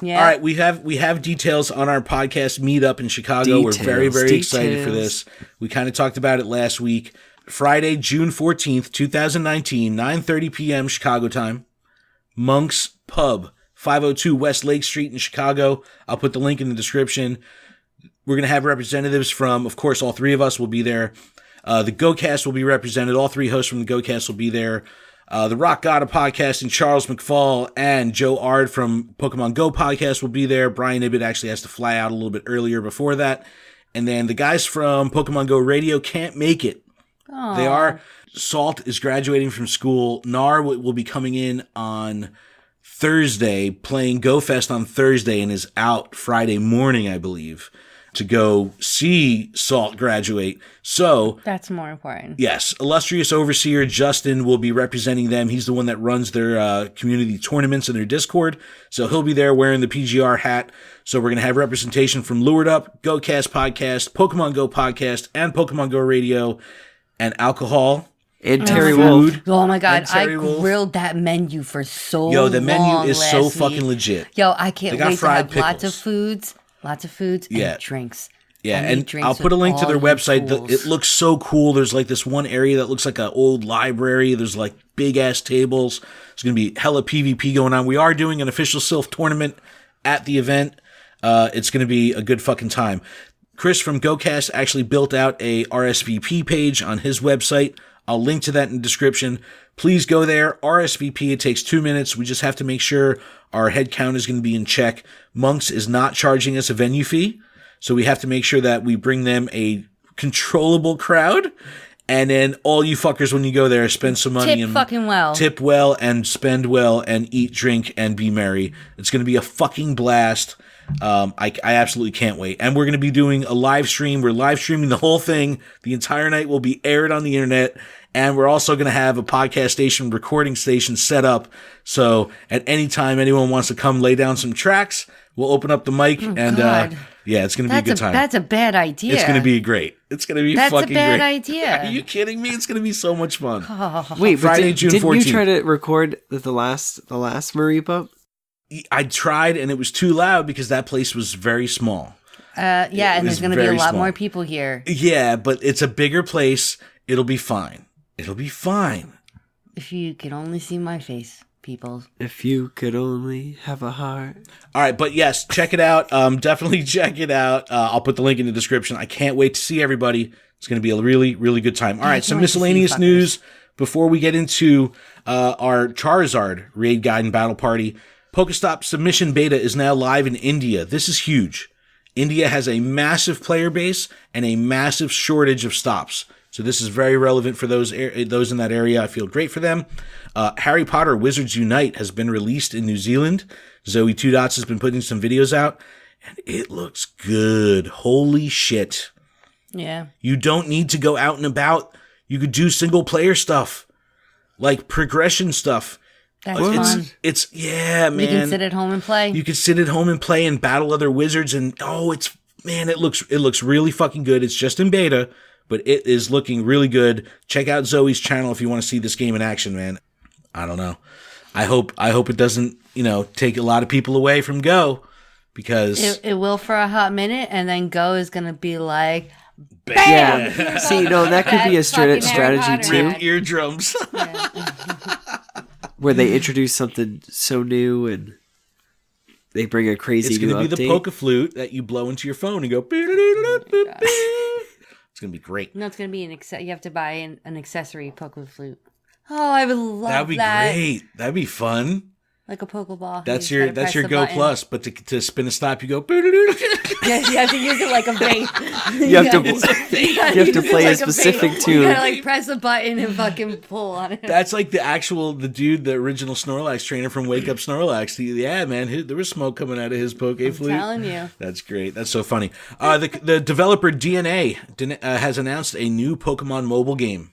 Yeah. All right, we have details on our podcast meetup in Chicago. We're very, very excited for this. We kind of talked about it last week. Friday, June 14th, 2019, 9:30 p.m. Chicago time. Monk's Pub, 502 West Lake Street in Chicago. I'll put the link in the description. We're going to have representatives from, of course, all 3 of us will be there. The GoCast will be represented. All 3 hosts from the GoCast will be there. The Rock God of Podcasting, Charles McFall, and Joe Ard from Pokemongo Podcast will be there. Brian Ibbett actually has to fly out a little bit earlier before that. And then the guys from Pokemongo Radio can't make it. Aww. They are. Salt is graduating from school. Nar will be coming in on Thursday, playing Go Fest on Thursday, and is out Friday morning, I believe, to go see Salt graduate. So that's more important. Yes, illustrious overseer Justin will be representing them. He's the one that runs their community tournaments in their Discord. So he'll be there wearing the PGR hat. So we're going to have representation from Lured Up, GoCast Podcast, Pokemon Go Podcast, and Pokemon Go Radio, and alcohol. And Terry Wolf. Oh my God, I grilled that menu for so long. Yo, the menu is so fucking legit. Yo, I can't wait to have pickles. lots of foods and drinks. Yeah, and I'll put a link to their website. It looks so cool. There's like this one area that looks like an old library. There's like big ass tables. There's going to be hella PvP going on. We are doing an official Silph tournament at the event. It's going to be a good fucking time. Chris from GoCast actually built out a RSVP page on his website. I'll link to that in the description. Please go there. RSVP, it takes 2 minutes. We just have to make sure our head count is going to be in check. Monks is not charging us a venue fee. So we have to make sure that we bring them a controllable crowd. And then all you fuckers, when you go there, spend some money. Tip fucking well. Tip well and spend well and eat, drink, and be merry. It's going to be a fucking blast. I absolutely can't wait. And we're going to be doing a live stream. We're live streaming the whole thing. The entire night will be aired on the internet. And we're also going to have a podcast station, recording station set up. So at any time anyone wants to come lay down some tracks, we'll open up the mic yeah, it's going to be a good time. That's a bad idea. It's going to be great. It's going to be fucking great. That's a bad idea. Are you kidding me? It's going to be so much fun. Wait, Friday, June 14th. Didn't you try to record the last Marie Pup? I tried, and it was too loud because that place was very small. And there's going to be a lot more people here. Yeah, but it's a bigger place. It'll be fine. It'll be fine. If you could only see my face, people. If you could only have a heart. All right, but yes, check it out. Definitely check it out. I'll put the link in the description. I can't wait to see everybody. It's going to be a really, really good time. All right, some miscellaneous news before we get into our Charizard raid guide and battle party. Pokestop submission beta is now live in India. This is huge. India has a massive player base and a massive shortage of stops. So this is very relevant for those in that area. I feel great for them. Harry Potter Wizards Unite has been released in New Zealand. Zoe Two Dots has been putting some videos out, and it looks good. Holy shit. Yeah. You don't need to go out and about. You could do single player stuff, like progression stuff. That's fun. It's man. You can sit at home and play. You can sit at home and play and battle other wizards, and it looks really fucking good. It's just in beta, but it is looking really good. Check out Zoe's channel if you want to see this game in action, man. I don't know. I hope it doesn't, take a lot of people away from Go, because it will for a hot minute, and then Go is gonna be like, bam! Yeah. See, that could be a strategy too. Rip eardrums. Where they introduce something so new and they bring a crazy new update. It's going to be the Poke Flute that you blow into your phone and go. It's going to be great. No, it's going to be you have to buy an accessory Poke Flute. Oh, I would love that. That'd be great. That'd be fun. Like a Pokeball. That's your Go button. Plus, but to spin a stop, you go. Yes, you have to use it like a bait. You have to play a specific tune. You gotta press a button and fucking pull on it. That's like the original Snorlax trainer from Wake Up Snorlax. Yeah, man, there was smoke coming out of his Poke Flute. I'm telling you. That's great. That's so funny. The developer DNA has announced a new Pokemon mobile game.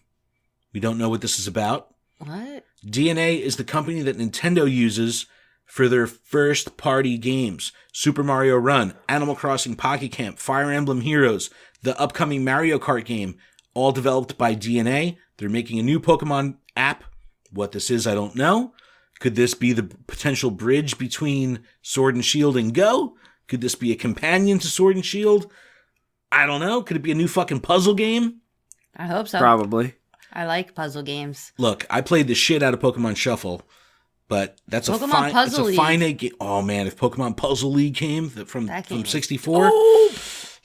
We don't know what this is about. What? DNA is the company that Nintendo uses for their first-party games. Super Mario Run, Animal Crossing Pocket Camp, Fire Emblem Heroes, the upcoming Mario Kart game, all developed by DNA. They're making a new Pokemon app. What this is, I don't know. Could this be the potential bridge between Sword and Shield and Go? Could this be a companion to Sword and Shield? I don't know. Could it be a new fucking puzzle game? I hope so. Probably. I like puzzle games. Look, I played the shit out of Pokemon Shuffle, but that's a finite game. Oh man, if Pokemon Puzzle League came from 64,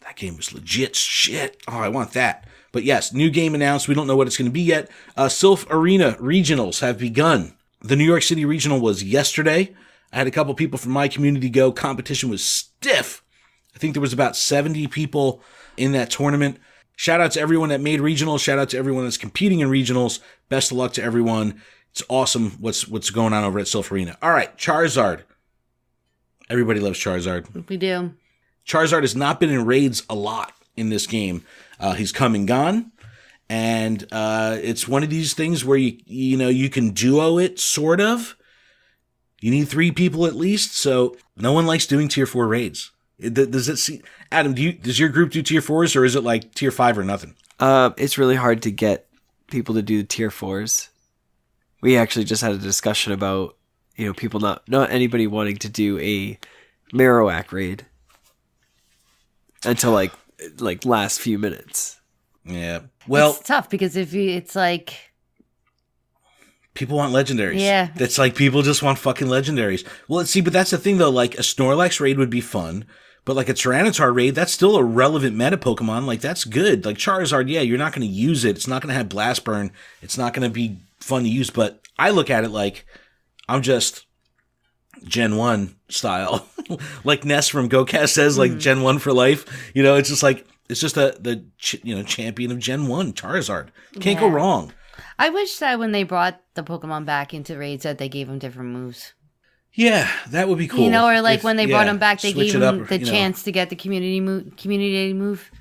that game was legit shit. Oh, I want that. But yes, new game announced. We don't know what it's going to be yet. Silph Arena regionals have begun. The New York City regional was yesterday. I had a couple people from my community go. Competition was stiff. I think there was about 70 people in that tournament. Shout out to everyone that made regionals. Shout out to everyone that's competing in regionals. Best of luck to everyone. It's awesome what's going on over at Silph Arena. All right, Charizard. Everybody loves Charizard. We do. Charizard has not been in raids a lot in this game. He's come and gone, and it's one of these things where you can duo it, sort of. You need 3 people at least, so no one likes doing tier 4 raids. Does it see Adam? Does your group do tier 4s, or is it like tier 5 or nothing? It's really hard to get people to do tier 4s. We actually just had a discussion about, people not anybody wanting to do a Marowak raid until like last few minutes. Yeah. Well, it's tough because it's like people want legendaries. Yeah. It's like people just want fucking legendaries. Well, let's see, but that's the thing though, like a Snorlax raid would be fun, but like a Tyranitar raid, that's still a relevant meta Pokemon. Like that's good. Like Charizard, yeah, you're not going to use it. It's not going to have Blast Burn. It's not going to be fun to use, but I look at it like I'm just Gen 1 style. Like Ness from GoCast says, like Gen 1 for life. It's just like, it's just the champion of Gen 1, Charizard. Can't go wrong. I wish that when they brought the Pokemon back into raids that they gave them different moves. Yeah, that would be cool. Or like when they brought them back, they gave them the chance to get the community move.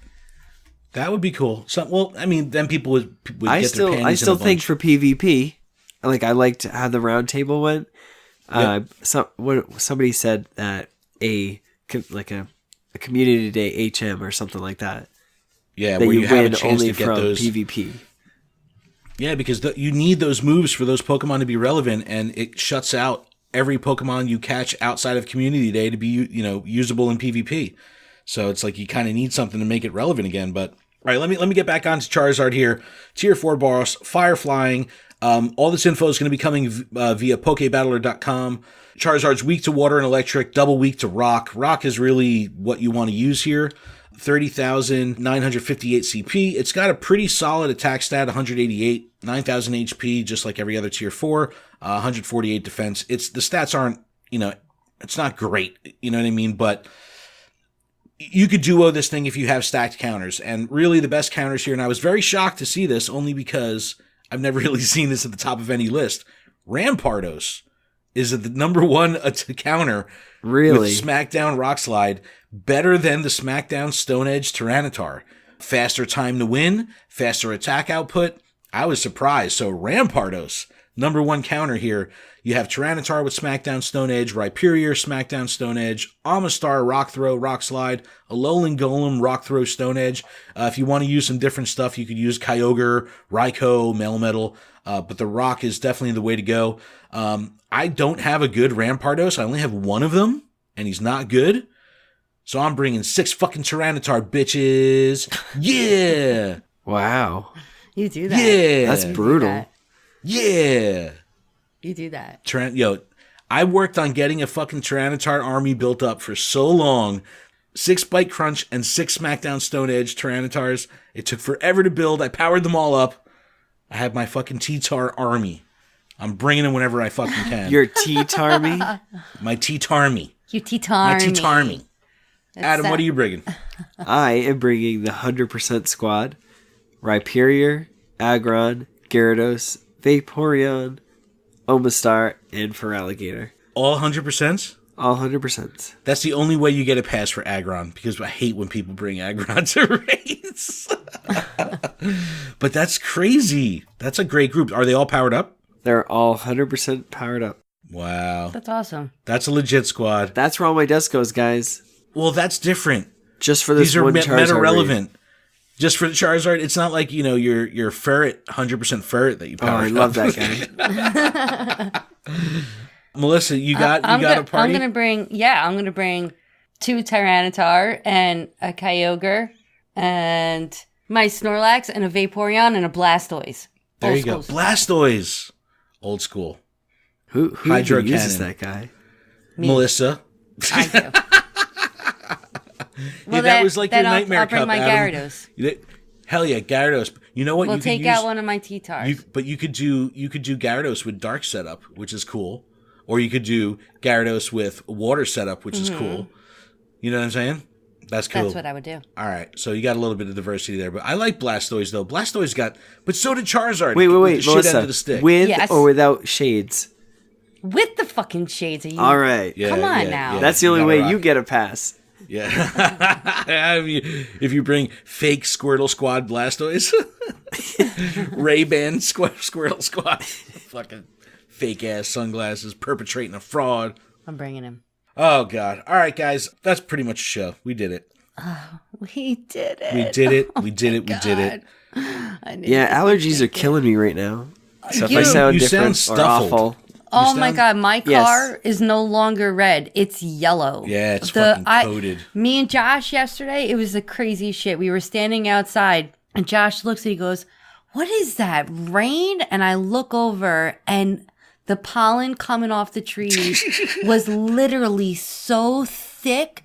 That would be cool. Then people would I get their panties I still in a think bunch. for PvP, like I liked how the round table went. Yep. Somebody said that a community day HM or something like that. Yeah, that where you have a win chance only to get from those PvP. Yeah, because you need those moves for those Pokemon to be relevant, and it shuts out every Pokemon you catch outside of Community Day to be usable in PvP. So it's like you kind of need something to make it relevant again. But all right, let me get back onto Charizard here. Tier 4 boss, Fire Flying. All this info is going to be coming via PokeBattler.com. Charizard's weak to water and electric, double weak to rock. Rock is really what you want to use here. 30,958 CP. It's got a pretty solid attack stat, 188, 9,000 HP, just like every other tier 4, 148 defense. The stats aren't, it's not great, you know what I mean? But you could duo this thing if you have stacked counters, and really the best counters here, and I was very shocked to see this only because I've never really seen this at the top of any list. Rampardos is the number 1 counter Really? with Smackdown Rock Slide, better than the Smackdown Stone Edge Tyranitar. Faster time to win, faster attack output. I was surprised. So Rampardos, number 1 counter here. You have Tyranitar with Smackdown Stone Edge, Rhyperior, Smackdown Stone Edge, Amistar, Rock Throw, Rock Slide, Alolan Golem, Rock Throw, Stone Edge. If you want to use some different stuff, you could use Kyogre, Raikou, Melmetal, but the Rock is definitely the way to go. I don't have a good Rampardos. I only have 1 of them, and he's not good. So I'm bringing 6 fucking Tyranitar, bitches. Yeah! Wow. You do that. Yeah! That's brutal. Yeah! You do that. I worked on getting a fucking Tyranitar army built up for so long. 6 Bite Crunch and 6 Smackdown Stone Edge Tyranitars. It took forever to build. I powered them all up. I have my fucking T-Tar army. I'm bringing them whenever I fucking can. Your T-Tarmy? My T-Tarmy. You T-Tarmy. My T-Tarmy. Adam, what are you bringing? I am bringing the 100% squad. Rhyperior, Aggron, Gyarados, Vaporeon, Omastar, and Feraligatr. All 100%? All 100%. That's the only way you get a pass for Aggron, because I hate when people bring Aggron to raids. But that's crazy. That's a great group. Are they all powered up? They're all 100% powered up. Wow. That's awesome. That's a legit squad. That's where all my desk goes, guys. Well, that's different. Just for this These are one Charizard meta relevant. raid. Just for the Charizard, it's not like, your ferret, 100% ferret that you Oh, power I love that guy. Melissa, you got a party? I'm gonna bring 2 Tyranitar and a Kyogre and my Snorlax and a Vaporeon and a Blastoise. There Old you go. school. Blastoise. Old school. Who Hydro even uses Cannon. that guy? Me. Melissa. I do. Yeah, that was like your then nightmare I'll bring cup, my Adam. Gyarados. Hell yeah, Gyarados. You know what? We'll you take could use, out one of my T-Tars. But you could do Gyarados with Dark setup, which is cool. Or you could do Gyarados with Water setup, which is cool. You know what I'm saying? That's cool. That's what I would do. All right, so you got a little bit of diversity there, but I like Blastoise though. Blastoise but so did Charizard. Wait, with the shit Melissa, end of the stick. with Yes. or without shades? With the fucking shades. Are you? All right. Yeah, Come on now. That's the only gotta way rock. you get a pass. Yeah. if you bring fake Squirtle Squad Blastoise, Ray-Ban Squirtle Squad, fucking fake ass sunglasses, perpetrating a fraud. I'm bringing him. Oh God! All right, guys, that's pretty much a show. We did it. We did it. We did it. We did it. We did it. I knew Yeah, this. allergies are killing me right now. So if I You- sound you different sound or stuffled. awful, Oh You my sound- god, my Yes. car is no longer red. It's yellow. Yeah, it's fucking coated. Me and Josh yesterday, it was the crazy shit. We were standing outside and Josh looks and he goes, "What is that? Rain?" And I look over and the pollen coming off the trees was literally so thick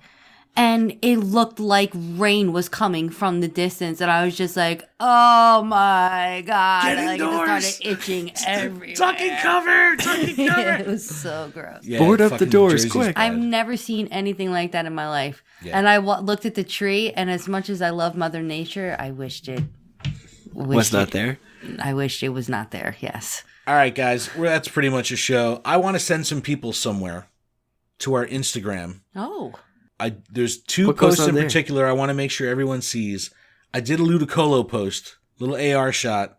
and it looked like rain was coming from the distance. And I was just like, oh my God. Get Like, it just indoors. started itching everywhere. Tucking cover. Tucking cover. It was so gross. Yeah, Board up the fucking doors, Jersey's quick. bad. I've never seen anything like that in my life. Yeah. And I looked at the tree, and as much as I love Mother Nature, I wished it was not there. I wished it was not there. Yes. All right, guys, that's pretty much a show. I want to send some people somewhere to our Instagram. Oh. There's two What goes posts on in there? particular I want to make sure everyone sees. I did a Ludicolo post, little AR shot.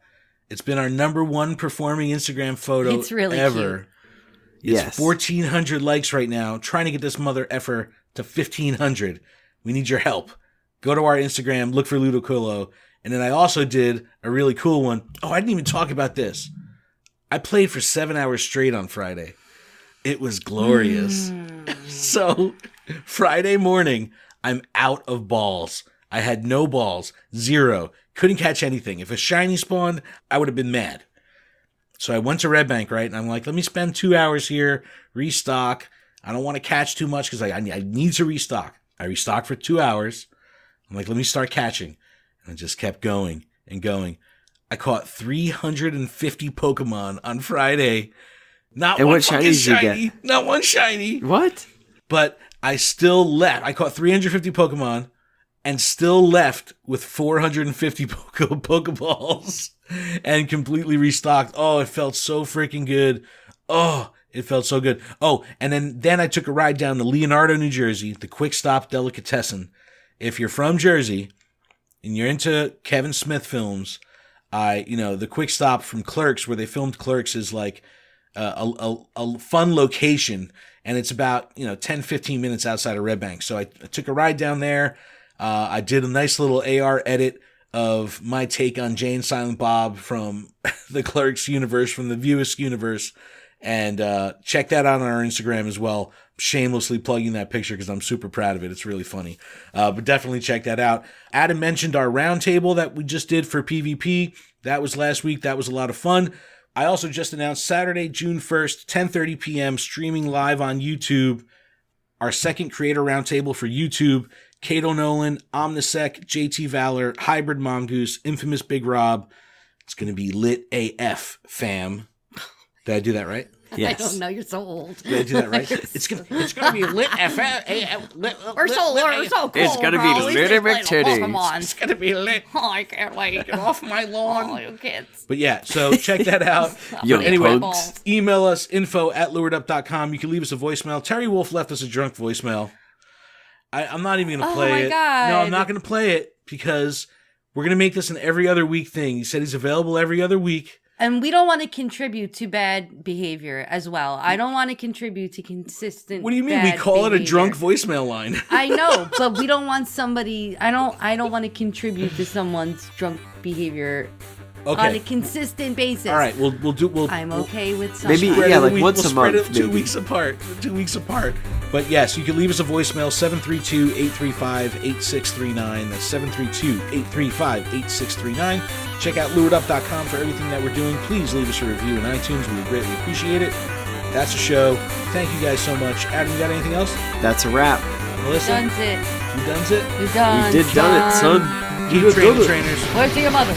It's been our #1 performing Instagram photo It's really ever. Yes. It's 1,400 likes right now. Trying to get this mother effer to 1,500. We need your help. Go to our Instagram, look for Ludicolo. And then I also did a really cool one. Oh, I didn't even talk about this. I played for 7 hours straight on Friday. It was glorious. So Friday morning, I'm out of balls. I had no balls. 0. Couldn't catch anything. If a shiny spawned, I would have been mad. So I went to Red Bank, right? And I'm like, let me spend 2 hours here, restock. I don't want to catch too much because I need to restock. I restocked for 2 hours. I'm like, let me start catching. And I just kept going and going. I caught 350 Pokemon on Friday. Not And one what fucking shinies did you shiny. get? Not one shiny. What? But I still left. I caught 350 Pokemon and still left with 450 Pokeballs and completely restocked. Oh, it felt so freaking good. Oh, it felt so good. Oh, and then I took a ride down to Leonardo, New Jersey, the Quick Stop Delicatessen. If you're from Jersey and you're into Kevin Smith films, the Quick Stop from Clerks, where they filmed Clerks, is like a fun location, and it's about 10-15 minutes outside of Red Bank. So I took a ride down there. I did a nice little AR edit of my take on Jay and Silent Bob from the Clerks universe, from the Viewers universe, and check that out on our Instagram as well. Shamelessly plugging that picture because I'm super proud of it. It's really funny. But definitely check that out. Adam mentioned our roundtable that we just did for PvP. That was last week. That was a lot of fun. I also just announced Saturday, June 1st, 10:30 p.m., streaming live on YouTube, our second creator roundtable for YouTube. Kato Nolan, Omnisec, JT Valor, Hybrid Mongoose, Infamous Big Rob. It's going to be lit AF, fam. Did I do that right? Yes. I don't know. You're so old. Did I do that right? It's gonna be lit AF. We're so cool. It's gonna be bro. We little just played titties. Pokemon. It's going to be lit. Oh, I can't wait. Get off my lawn. Oh, you kids. But yeah, so check that out. Yo, Anyway, punks. email us info@luredup.com. You can leave us a voicemail. Terry Wolf left us a drunk voicemail. I'm not even going to play my it. God. No, I'm not going to play it because we're going to make this an every other week thing. He said he's available every other week. And we don't want to contribute to bad behavior as well. I don't want to contribute to consistent. What do you mean? We bad call it a behavior. drunk voicemail line. I know, but we don't want somebody. I don't want to contribute to someone's drunk behavior on a Okay. consistent basis. All right. We'll I'm okay with some. Maybe- spread yeah, it a like week- once we'll a spread month, it 2 maybe. weeks apart. 2 weeks apart. But yes, you can leave us a voicemail 732-835-8639. That's 732-835-8639. Check out luredup.com for everything that we're doing. Please leave us a review in iTunes. We would greatly appreciate it. That's the show. Thank you guys so much. Adam, you got anything else? That's a wrap. Melissa, Done it. you done it? We're done. We did done it, son. Keep You did training, it. trainers. Where's your mother?